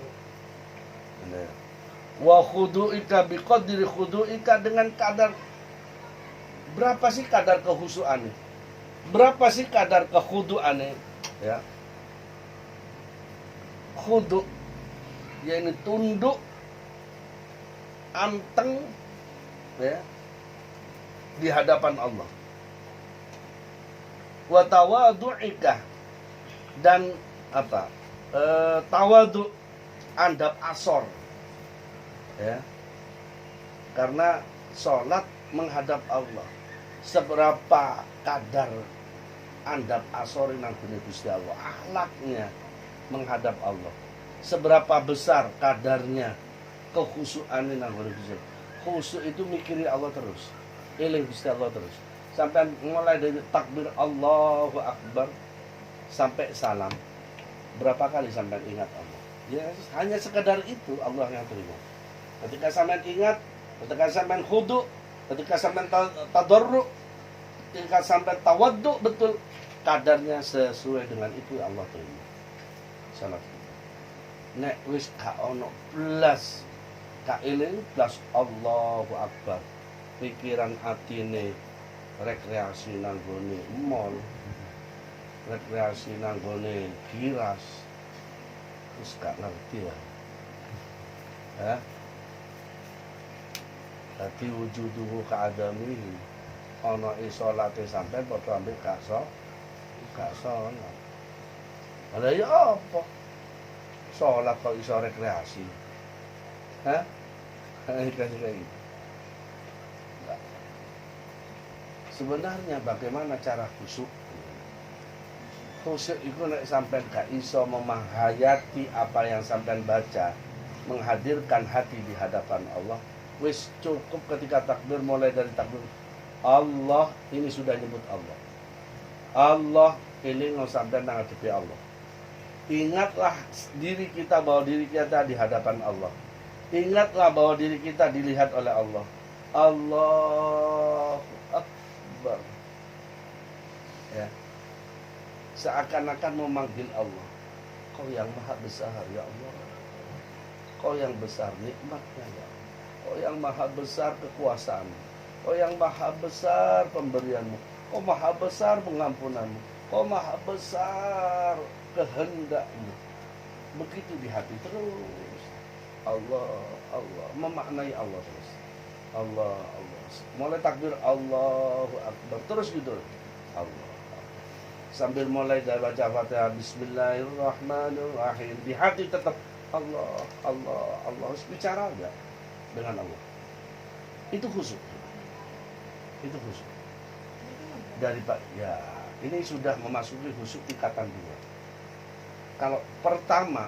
Wa khudu'ika biqadri khudu'ika, dengan kadar, berapa sih kadar kekhusyuannya? Berapa sih kadar kekhudu'annya? Ya. Khudu', yaitu tunduk, anteng, ya, di hadapan Allah. Wa tawadu'ika, dan apa? Tawadu, andap asor, ya. Karena sholat menghadap Allah. Seberapa kadar andap asor nang Gusti Allah, akhlaknya menghadap Allah, seberapa besar kadarnya kekhusyuan nang Gusti Allah. Khusyuk itu mikiri Allah terus, eling Gusti Allah terus. Sampai mulai dari takbir Allahu Akbar sampai salam, berapa kali sampai ingat Allah? Ya, hanya sekedar itu Allah yang terima. Ketika sampai ingat, ketika sampai khudu, ketika sampai tadarru, ketika sampai tawaddu, betul kadarnya sesuai dengan itu Allah terima salat. Nek wis gak ono blas kaeling blas Allahu Akbar, pikiran atine rekreasi nang gone mall, rekreasi nang gone kiras, wis gak ngerti ya. Ya. Dadi wujuduhu ka'adami, ana salate sampean padha ambek gak sono. Lah ya apa? Salat kok iso rekreasi. Hah? Kayak gitu. Sebenarnya bagaimana cara khusyuk? Khusyuk itu nek sampean gak iso memahayati apa yang sampean baca, menghadirkan hati di hadapan Allah, wis cukup ketika takbir, mulai dari takbir Allah, ini sudah nyebut Allah. Allah ini nggak sampai menghadapi Allah. Ingatlah diri kita bahwa diri kita di hadapan Allah. Ingatlah bahwa diri kita dilihat oleh Allah. Allahu Akbar. Ya. Seakan-akan memanggil Allah. Kau yang maha besar ya Allah. Kau yang besar nikmatnya ya Allah. Kau yang maha besar kekuasaanmu. Kau yang maha besar pemberianmu. Kau maha besar pengampunanmu. Kau maha besar kehendakmu. Begitu di hati terus. Allah, Allah, memaknai Allah terus. Allah, Allah. Mulai takbir Allahu Akbar, terus gitu. Allah, Allah. Sambil mulai dari baca Fatihah Bismillahirrahmanirrahim, di hati tetap Allah, Allah, Allah. Harus bicara enggak dengan Allah. Itu khusyuk. Itu khusyuk. Dari Pak, ya, ini sudah memasuki khusyuk tingkatan 2. Kalau pertama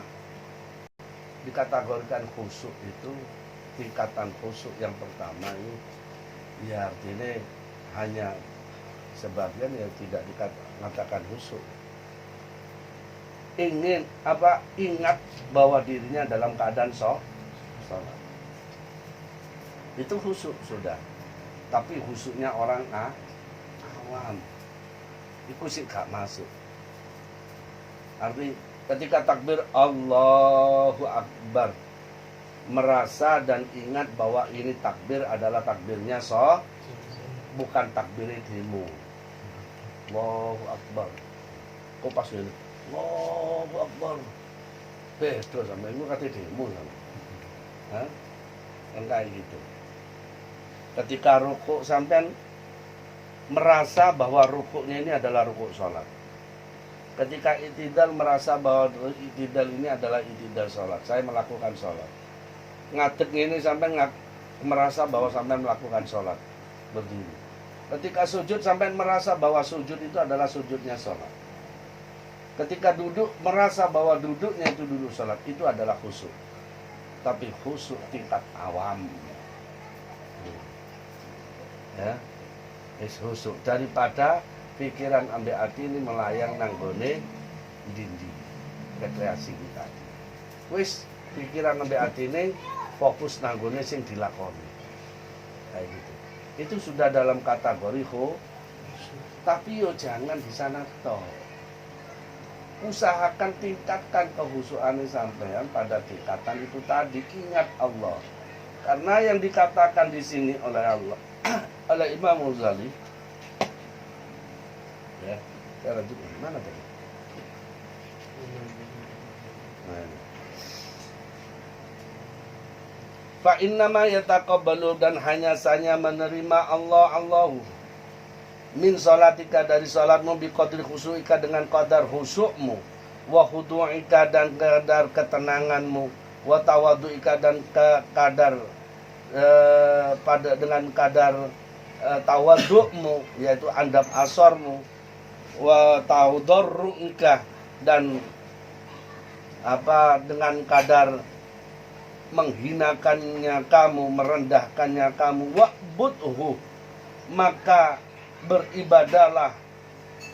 dikategorikan khusyuk itu, tingkatan khusyuk yang pertama ini, ya artinya hanya sebagian yang tidak dikatakan khusyuk. Ingin apa? Ingat bahwa dirinya dalam keadaan sholat. Itu khusyuk sudah. Tapi khusyuknya orang awam, itu sih gak masuk. Arti ketika takbir Allahu Akbar, merasa dan ingat bahwa ini takbir adalah takbirnya bukan takbirnya demo. Allahu Akbar. Kok pas ini Allahu Akbar, beda sama itu kata demo sama. Hah? Kan kayak gitu. Ketika rukuk sampean merasa bahwa rukuknya ini adalah rukuk sholat. Ketika i'tidal merasa bahwa i'tidal ini adalah i'tidal sholat. Saya melakukan sholat. Ngadeg ini sampai merasa bahwa sampai melakukan sholat. Berdiri. Ketika sujud sampai merasa bahwa sujud itu adalah sujudnya sholat. Ketika duduk merasa bahwa duduknya itu duduk sholat. Itu adalah khusyuk. Tapi khusyuk tingkat awam. Ya, khusyuk daripada pikiran ambek ati ini melayang nanggone dindi rekreasi kita. Wis pikiran ambek ati ini fokus nanggone sing dilakoni. Kayak gitu. Itu sudah dalam kategori tapi yo jangan di sana toh. Usahakan tingkatkan kehusuan sampean pada tingkatan itu tadi, ingat Allah. Karena yang dikatakan di sini oleh Allah oleh Imam Ghazali, ya, saya lanjutkan. Mana tadi? Nah, ini. Fa innama yataqabbalu, dan hanya saja menerima Allahu min salatika, dari salatmu, bi qadri khusyu'ika, dengan qadar khusyukmu, wa khudu'ika, dan kadar ketenanganmu, wa tawaddu'ika, dan kadar dengan kadar tawaddu'mu, yaitu andap asormu, wa taudarru'ika, dan dengan kadar menghinakannya kamu, merendahkannya kamu, wa'budhu, maka beribadahlah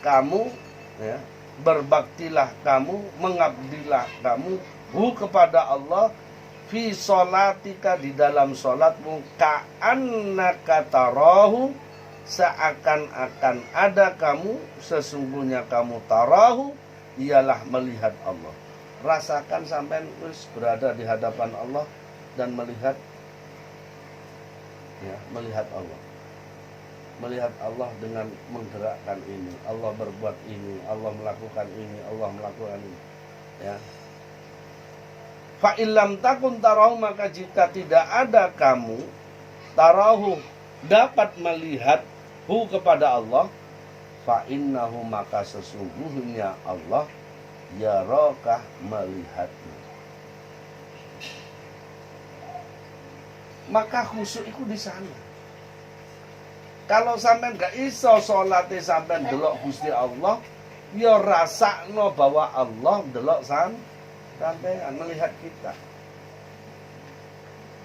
kamu, ya, berbaktilah kamu, mengabdilah kamu kepada Allah fi sholatika, di dalam sholatmu, ka'annaka tarahu, seakan-akan ada kamu, sesungguhnya kamu tarahu, ialah melihat Allah. Rasakan sampai berada di hadapan Allah dan melihat, ya, melihat Allah. Melihat Allah dengan menggerakkan ini, Allah berbuat ini, Allah melakukan ini, Allah melakukan ini, ya. Fa illam takun tarahu, maka jika tidak ada kamu tarahu, dapat melihat kepada Allah, fa innahu, maka sesungguhnya Allah yarakah, melihatmu. Maka khusyuk itu di sana. Kalau sampean gak iso salate sampean delok Gusti Allah, ya rasakno bahwa Allah delok sampean, melihat kita.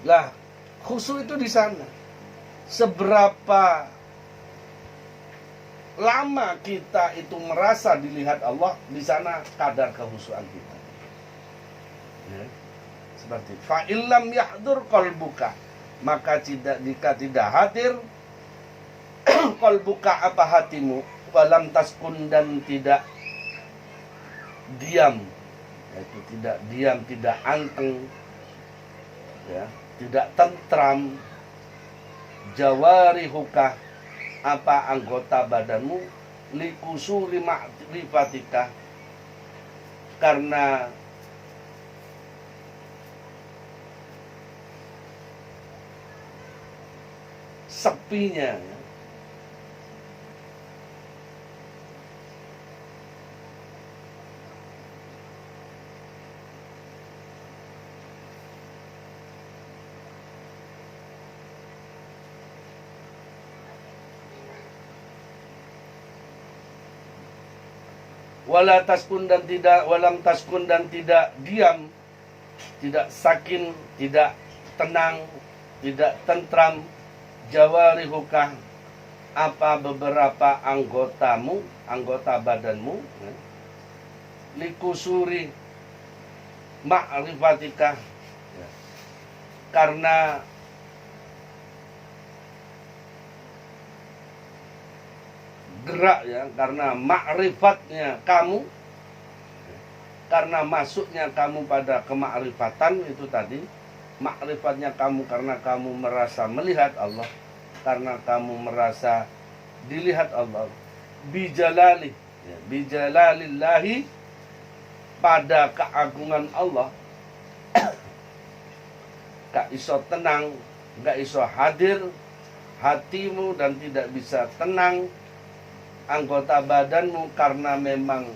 Lah, khusyuk itu di sana. Seberapa lama kita itu merasa dilihat Allah, di sana kadar kehusuan kita. Ya. Seperti fa illam yahdur qalbuka, maka jika tidak hadir qalbuka, apa hatimu, walam taskun, dan tidak diam, yaitu tidak diam, tidak anteng, ya, tidak tentram, jawarihuka, apa anggota badanmu, likusuri ma'rifatika, karena sepinya, ya, walam taskun, dan tidak diam, tidak sakin, tidak tenang, tidak tentram, jawarihuka, apa beberapa anggotamu, anggota badanmu, ya, likusuri ma'rifatika, ya, karena gerak, ya, karena ma'rifatnya kamu, karena masuknya kamu pada kemakrifatan itu tadi, ma'rifatnya kamu karena kamu merasa melihat Allah, karena kamu merasa dilihat Allah, bijalali, ya, bijalalillahi, pada keagungan Allah, gak iso tenang, gak iso hadir hatimu, dan tidak bisa tenang anggota badanmu karena memang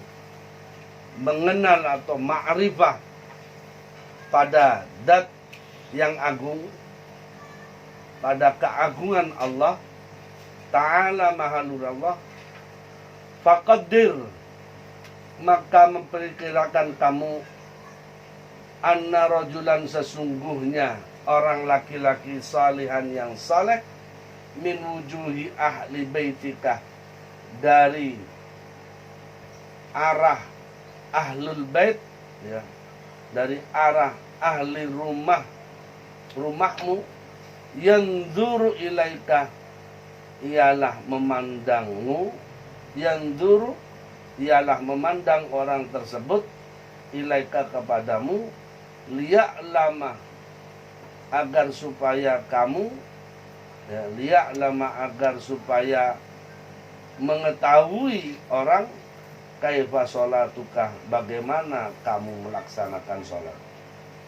mengenal atau ma'rifah pada zat yang agung, pada keagungan Allah Ta'ala Maha Nur Allah, faqaddir, maka memperkirakan kamu, anna rajulan, sesungguhnya orang laki-laki salihan yang saleh, min wujuhi ahli baitika, dari arah ahlul bait, ya, dari arah ahli rumahmu, yanzuru ilaika, ialah memandangmu, yanzuru, ialah memandang orang tersebut, ilaika, kepadamu, liya'lama, agar supaya kamu, ya, liya'lama, agar supaya mengetahui orang, kaifa sholatuka, bagaimana kamu melaksanakan sholat.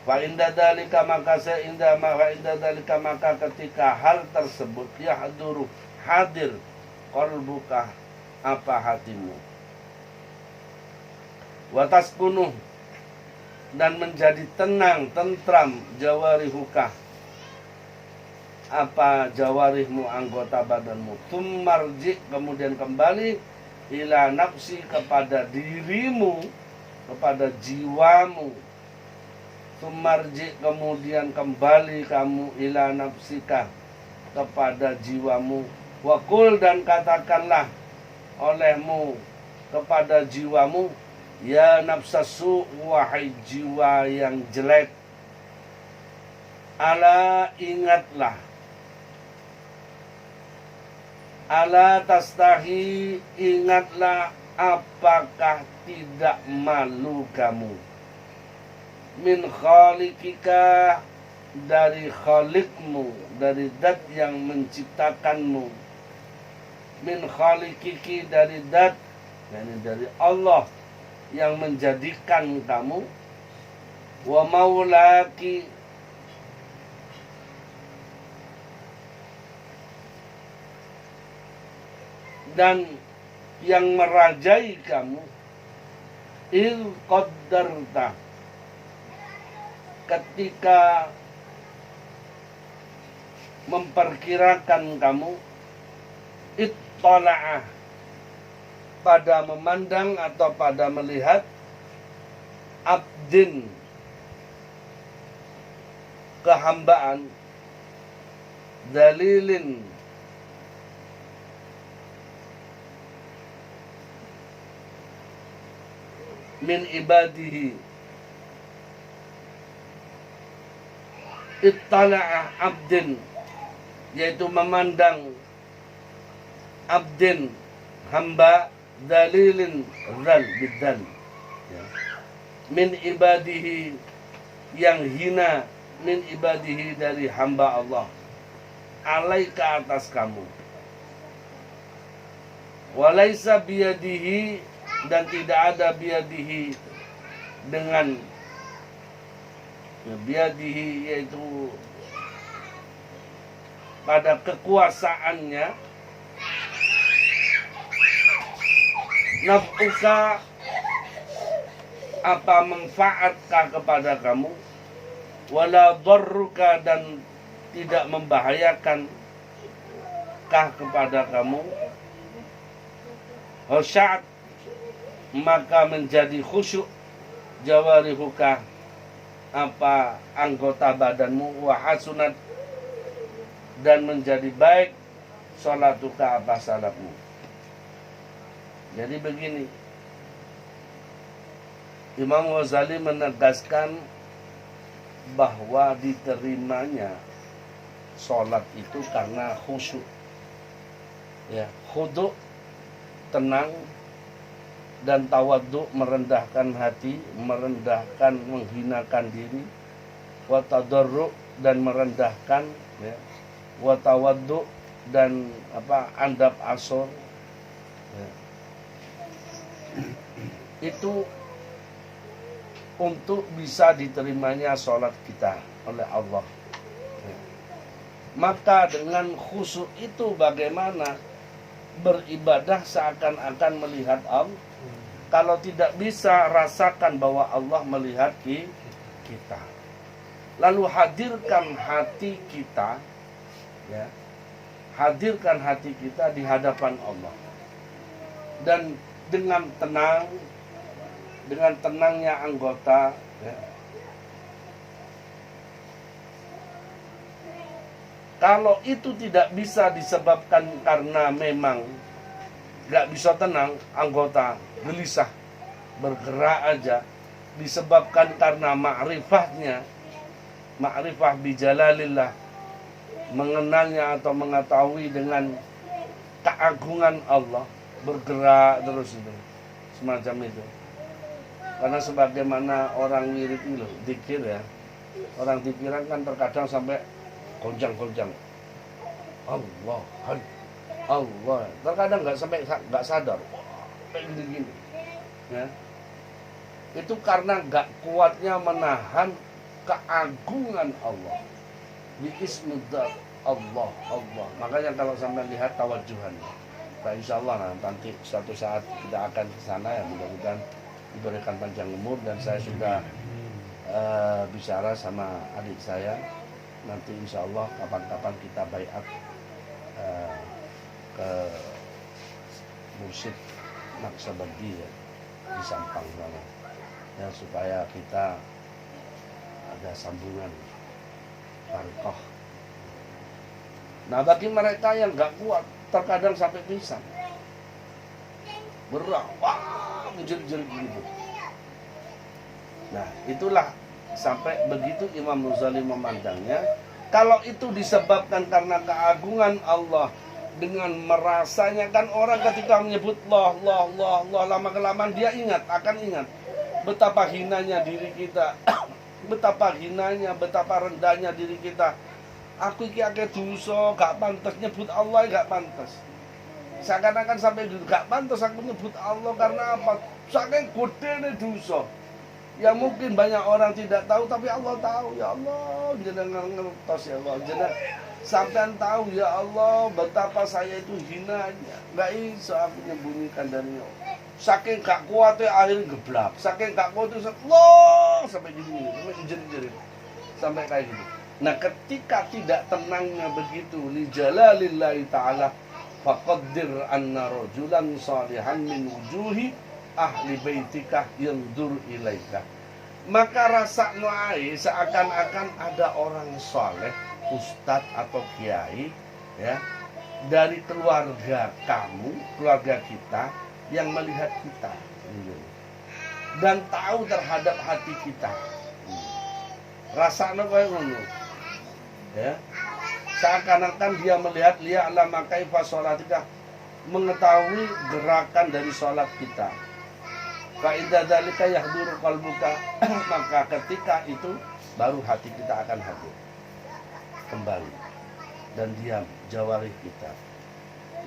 Fa inda dalika, maka seindah maka inda dalika, maka ketika hal tersebut, yahduru, hadir, qalbuka, apa hatimu, wa taskunu, dan menjadi tenang, tentram, jawarihuka, apa jawarihmu, anggota badanmu, tummarji, kemudian kembali, ila nafsi, kepada dirimu, kepada jiwamu, tummarji, kemudian kembali kamu, ila nafsika, kepada jiwamu, wakul, dan katakanlah olehmu kepada jiwamu, ya nafsasu, wahai jiwa yang jelek, ala, ingatlah, ala tastahi, ingatlah, apakah tidak malu kamu, min khalikika, dari khalikmu, dari zat yang menciptakanmu, min khalikiki, dari zat, yakni dari Allah yang menjadikan kamu, wa maulaki, dan yang merajai kamu, il qaddarta, ketika memperkirakan kamu, ittola'ah, pada memandang atau pada melihat, abdin, kehambaan, dalilin, min ibadihi, ittala'a abdin, yaitu memandang abdin, hamba, dalilin, zal bidzal, ya, min ibadihi, yang hina, min ibadihi, dari hamba Allah, alaika, atas kamu, walaisa biyadihi, dan tidak ada biyadihi, dengan biyadihi, yaitu pada kekuasaannya, naf'uka, apa manfaatkah kepada kamu, wala darruka, dan tidak membahayakan kah kepada kamu, khusyat, maka menjadi khusyuk, jawarihuka, apa anggota badanmu, wa hasunat, dan menjadi baik, sholatuka, apa salatmu. Jadi begini, Imam Ghazali menegaskan bahwa diterimanya sholat itu karena khusyuk, ya, khudu, tenang, dan tawaddu, merendahkan hati, merendahkan, menghinakan diri, wa tadarru, dan merendahkan, ya, wa tawaddu, dan apa, andap asor, ya. Itu untuk bisa diterimanya sholat kita oleh Allah, ya. Maka dengan khusyuk itu bagaimana? beribadah seakan-akan melihat Allah. Kalau tidak bisa, rasakan bahwa Allah melihat kita. Lalu hadirkan hati kita, ya, hadirkan hati kita di hadapan Allah. Dan dengan tenang, dengan tenangnya anggota, ya, kalau itu tidak bisa disebabkan karena memang nggak bisa tenang, anggota gelisah, bergerak aja, disebabkan karena ma'rifahnya, ma'rifah bijalalillah, mengenalnya atau mengetahui dengan keagungan Allah, bergerak terus itu, semacam itu. Karena sebagaimana orang wirid itu, zikir ya, orang pikiran kan terkadang sampai goncang-goncang, Allah, Allah, terkadang nggak sadar, kayak gini-gini, ya. Itu karena nggak kuatnya menahan keagungan Allah. Biismillah, Allah, Allah. Makanya kalau sampai lihat tawajuhan, nah, insya Allah nanti suatu saat kita akan ke sana ya, mudah-mudahan diberikan panjang umur. Dan saya sudah bicara sama adik saya, nanti insya Allah kapan-kapan kita baiat ke Mursyid Naksabandi ya, di Sampang sana, ya, supaya kita ada sambungan barokah. Nah, bagi mereka yang nggak kuat, terkadang sampai pingsan, berat, wah, menjerit-jerit gitu. Nah, itulah sampai begitu Imam Ghazali memandangnya. Kalau itu disebabkan karena keagungan Allah, dengan merasanya, kan orang ketika menyebut Allah, lama-kelamaan dia akan ingat betapa hinanya diri kita, betapa hinanya, betapa rendahnya diri kita. Aku iki akeh dosa, gak pantas nyebut Allah, gak pantas. Seakan-akan sampai dulu gak pantas aku nyebut Allah karena apa? Saking gedene dosa. Ya mungkin banyak orang tidak tahu, tapi Allah tahu. Ya Allah, jenengan ngertos ya Allah. Jenengan sampean tahu ya Allah betapa saya itu hinanya. Gak bisa aku menyembunyikan dari Allah. Saking gak kuatnya akhirnya geblak. Saking gak kuatnya Allah sampai gini, sampai jerit-jerit, sampai kayak gitu. Nah, ketika tidak tenangnya begitu, li jalalillahi ta'ala, faqaddir anna rajulan salihan min wujuhi ahli baitikah yandur ilaika. Maka rasa nu'ai seakan-akan ada orang soleh, ustadz atau kiai, ya, dari keluarga kamu, keluarga kita, yang melihat kita, dan tahu terhadap hati kita. Rasa nu'ai ngono, ya, seakan-akan dia melihat liya'lama kaifa sholatika, mengetahui gerakan dari sholat kita. Fa idza dzalika yahduru qalbuka, maka ketika itu baru hati kita akan hadir kembali dan diam jawarih kita.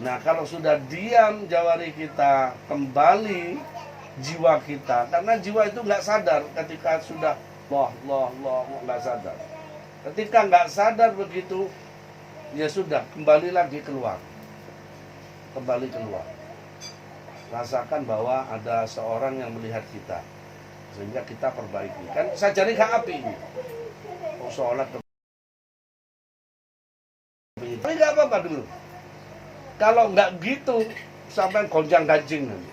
Nah, kalau sudah diam jawarih kita, kembali jiwa kita, karena jiwa itu nggak sadar ketika sudah Allah nggak sadar. Ketika nggak sadar begitu, ya sudah, kembali lagi keluar. Kembali keluar. Rasakan bahwa ada seorang yang melihat kita, sehingga kita perbaiki. Kan sajari gak api ini. Oh, sholat tapi gak apa-apa dulu. Kalau nggak gitu, sampai gonjang ganjing nanti.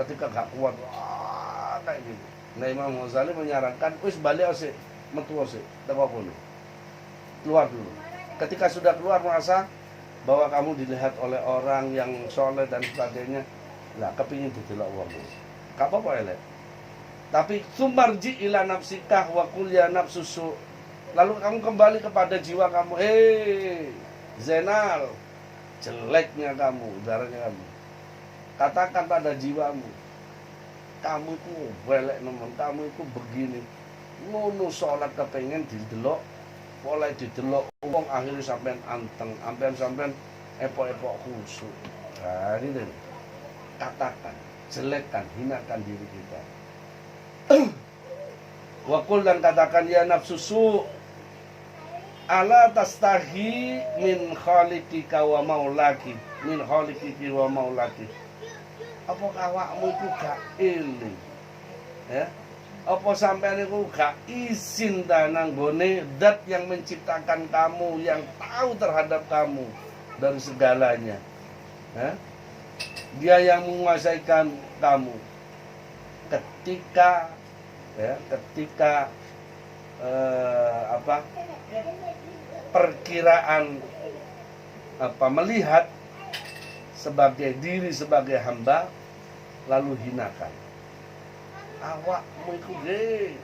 Ketika gak kuat, wah, kayak gitu. Nah, Imam Ghazali menyarankan, wis balik asik, metu asik, tengok dulu. Keluar dulu. Ketika sudah keluar merasa bahwa kamu dilihat oleh orang yang soleh dan sebagainya, lah kepingin didelok wong. Gak apa-apa elek. Tapi sumarji ila nafsikah wa qul ya nafsusu. Lalu kamu kembali kepada jiwa kamu. Hei, Zainal, jeleknya kamu, ibaratnya kamu. Katakan pada jiwamu, kamu itu welek nemen, kamu itu begini. Ngono salat kepengen didelok, mulai didelok wong akhirnya sampean anteng, sampean epok-epok khusyuk. Nah, ini deh. Katakan, jelekkan, hinakan diri kita. Wakul, dan katakan ya nafsusu, ala tastahi min khaliqika wa maulaki, min khaliqiki wa maulaki. Apa awakmu iku gak eling? Ya. Apa sampean iku gak izin ta nang gone zat yang menciptakan kamu, yang tahu terhadap kamu dari segalanya. Ya. Dia yang menguasai kamu. Ketika perkiraan melihat sebagai diri sebagai hamba lalu hinakan. Awakmu iku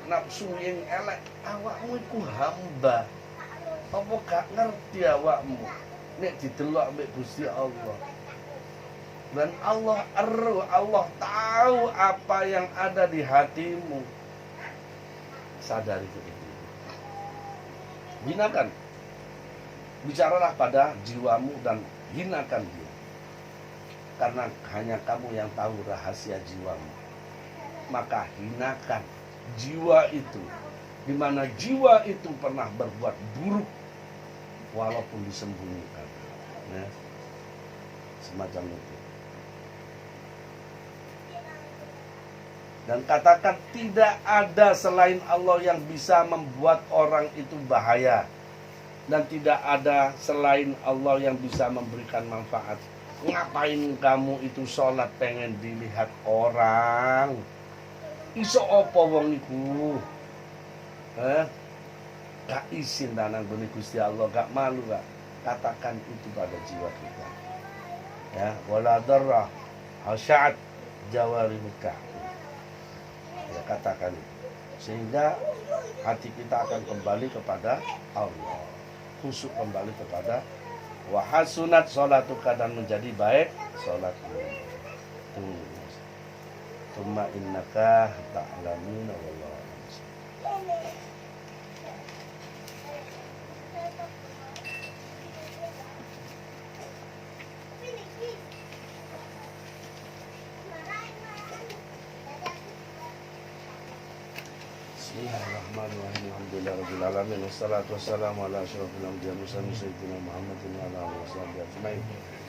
nafsu yang elek, awakmu iku hamba. Apa gak ngerti awakmu nek didelok ambek Gusti Allah. Dan Allah Allah tahu apa yang ada di hatimu. Sadari itu. Hinakan. Bicaralah pada jiwamu dan hinakan dia. Karena hanya kamu yang tahu rahasia jiwamu. Maka hinakan jiwa itu. Di mana jiwa itu pernah berbuat buruk walaupun disembunyikan. Ya. Semacam itu. Dan katakan tidak ada selain Allah yang bisa membuat orang itu bahaya. Dan tidak ada selain Allah yang bisa memberikan manfaat. Ngapain kamu itu sholat pengen dilihat orang? Iso apa wong iku? Gak izin tanang guni Gusti Allah, gak malu gak? Katakan itu pada jiwa kita. Ya, wala darrah hasya'at jawarimuka. Ya, katakan itu. Sehingga hati kita akan kembali kepada Allah. Khusyuk kembali kepada wa hasunat sholatuka, dan menjadi baik sholatmu. Tsumma innaka ta'lamuna wallahu a'lam. Bismillahirrahmanirrahim. Alhamdulillahirabbil alamin wassalatu wassalamu ala asyrofil anbiya'i wal mursalin sayyidina Muhammadin wa ala alihi washabihi ajmain.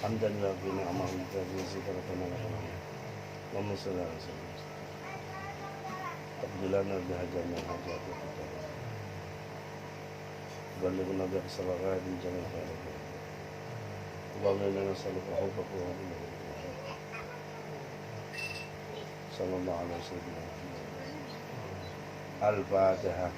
Hamdan wa bi ni'mahi wa zikratan wa Allahumma shalli ala sayyidina Abdulana bihajarna hajat kita. Balighna bi salawati jamal khairat. Allahumma inna nas'aluka hubbaka wa hubbaka. Sallallahu alaihi wasallam. Al-Fatihah.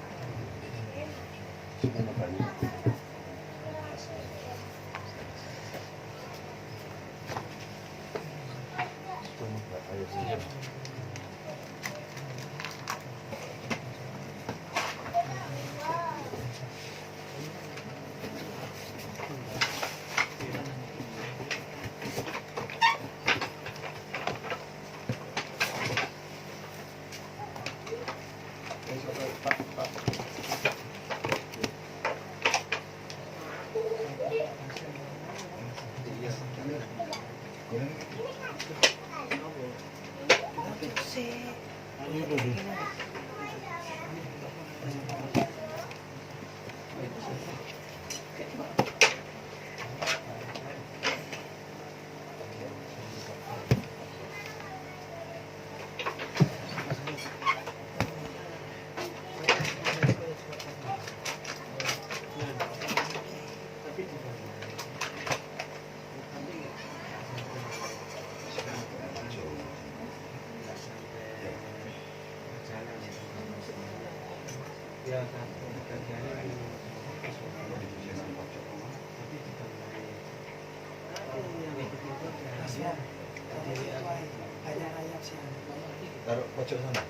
Taruh pojok sana.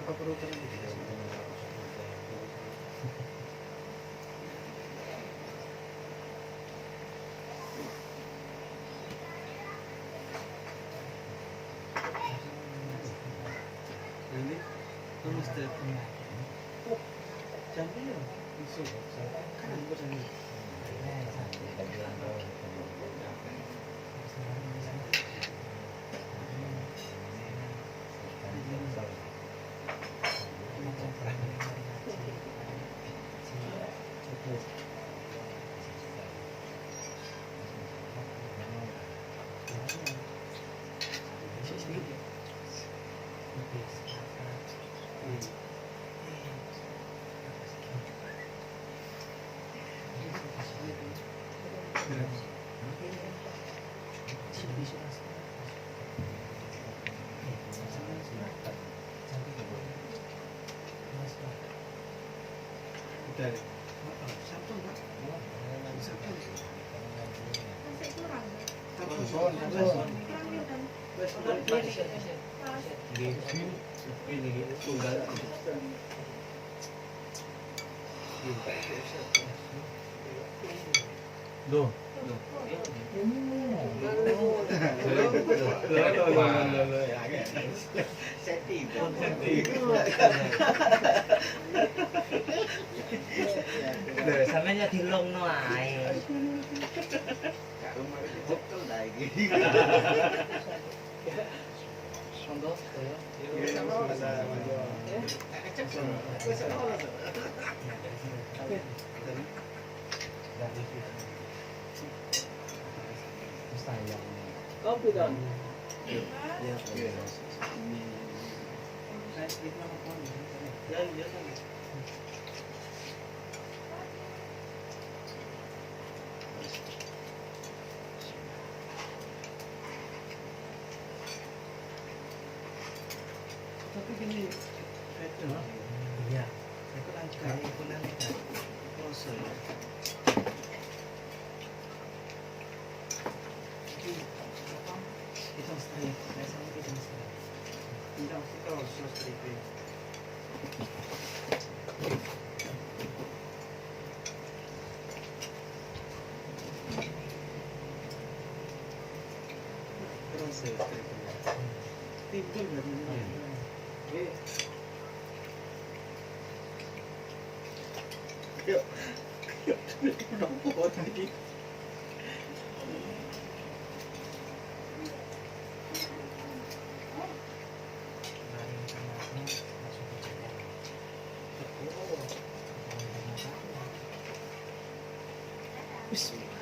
Apa perlu terus? Ini kamu step. Oh, cantik ya. Masuk. Kan aku cantik. Dari satu enggak? Satu. Masih kurang. Ini tunggal. Loh. Samanya dilongno ae. Monggo, saya. Kopi dong. Tapi gini, iya, aku nanti kan closer. Kita straight, saya sama kita straight. Tidak, kita harus straight. Terus straight. Timbul nggak? Yuk, kenapa tadi? Bismillah.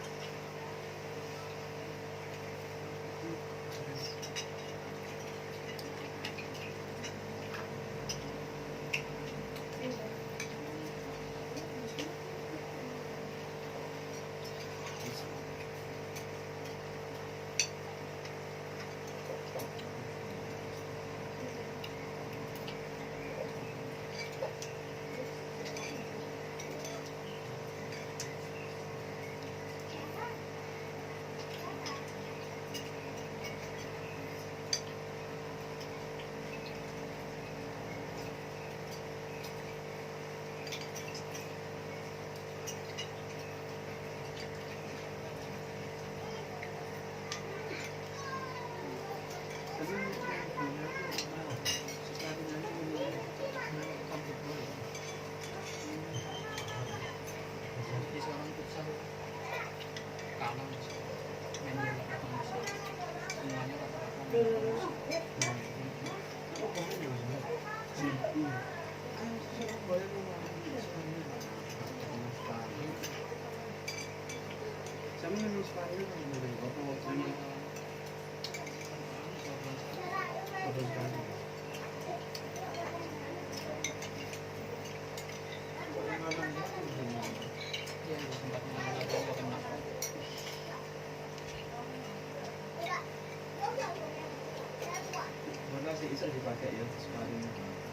Masih bisa dipakai ya semarin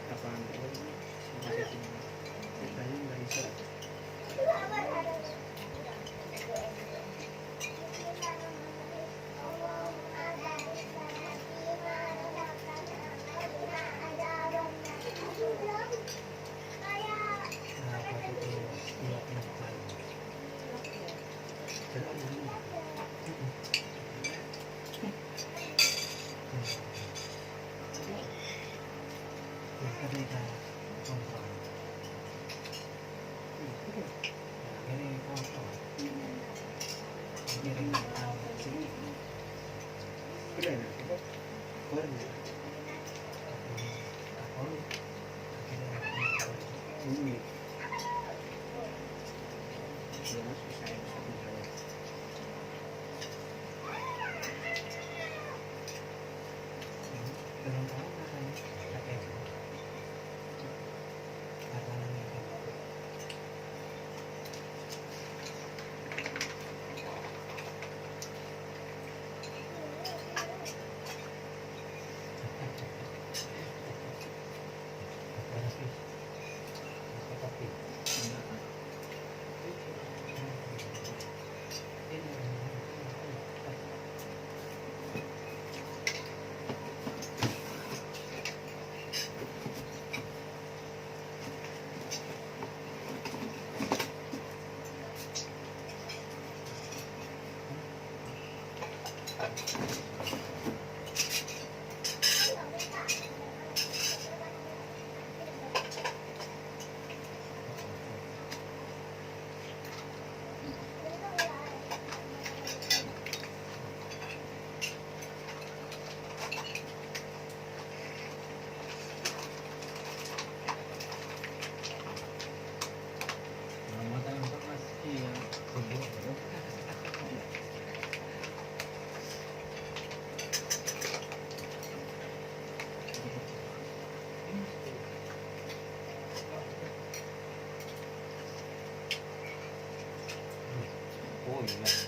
kapan dipakai ceritanya nggak bisa. ketika kontrol ini kontrol kirim sini keren keren ini belum tahu katanya pakai katanya Oh iya.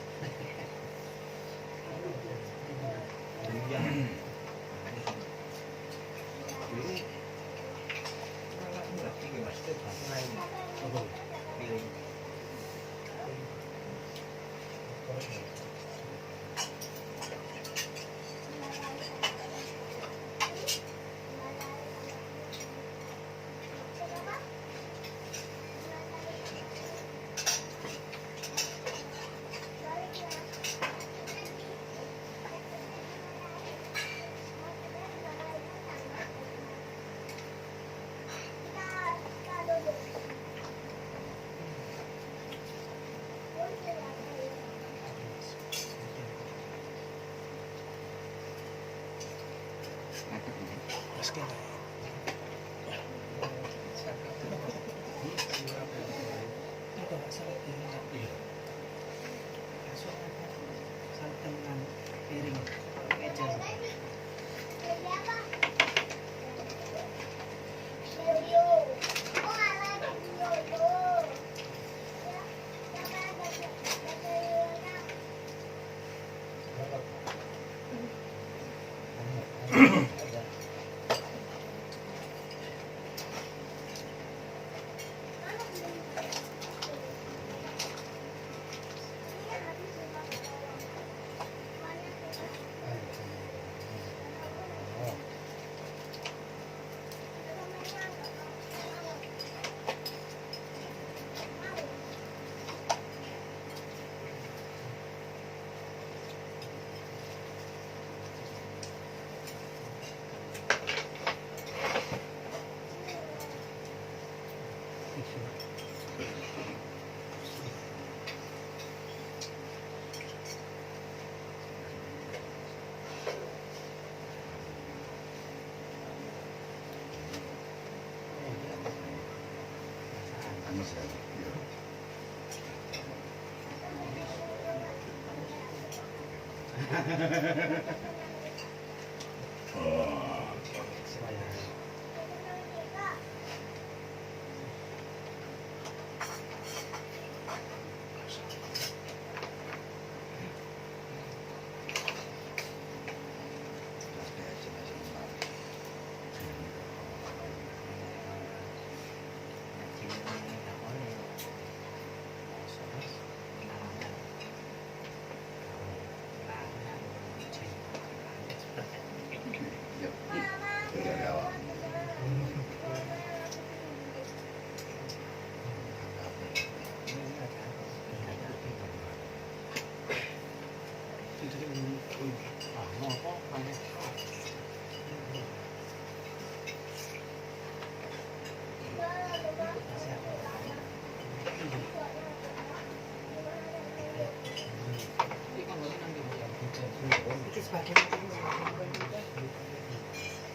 Iki sebagian itu.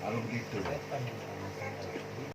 Alun Kidul.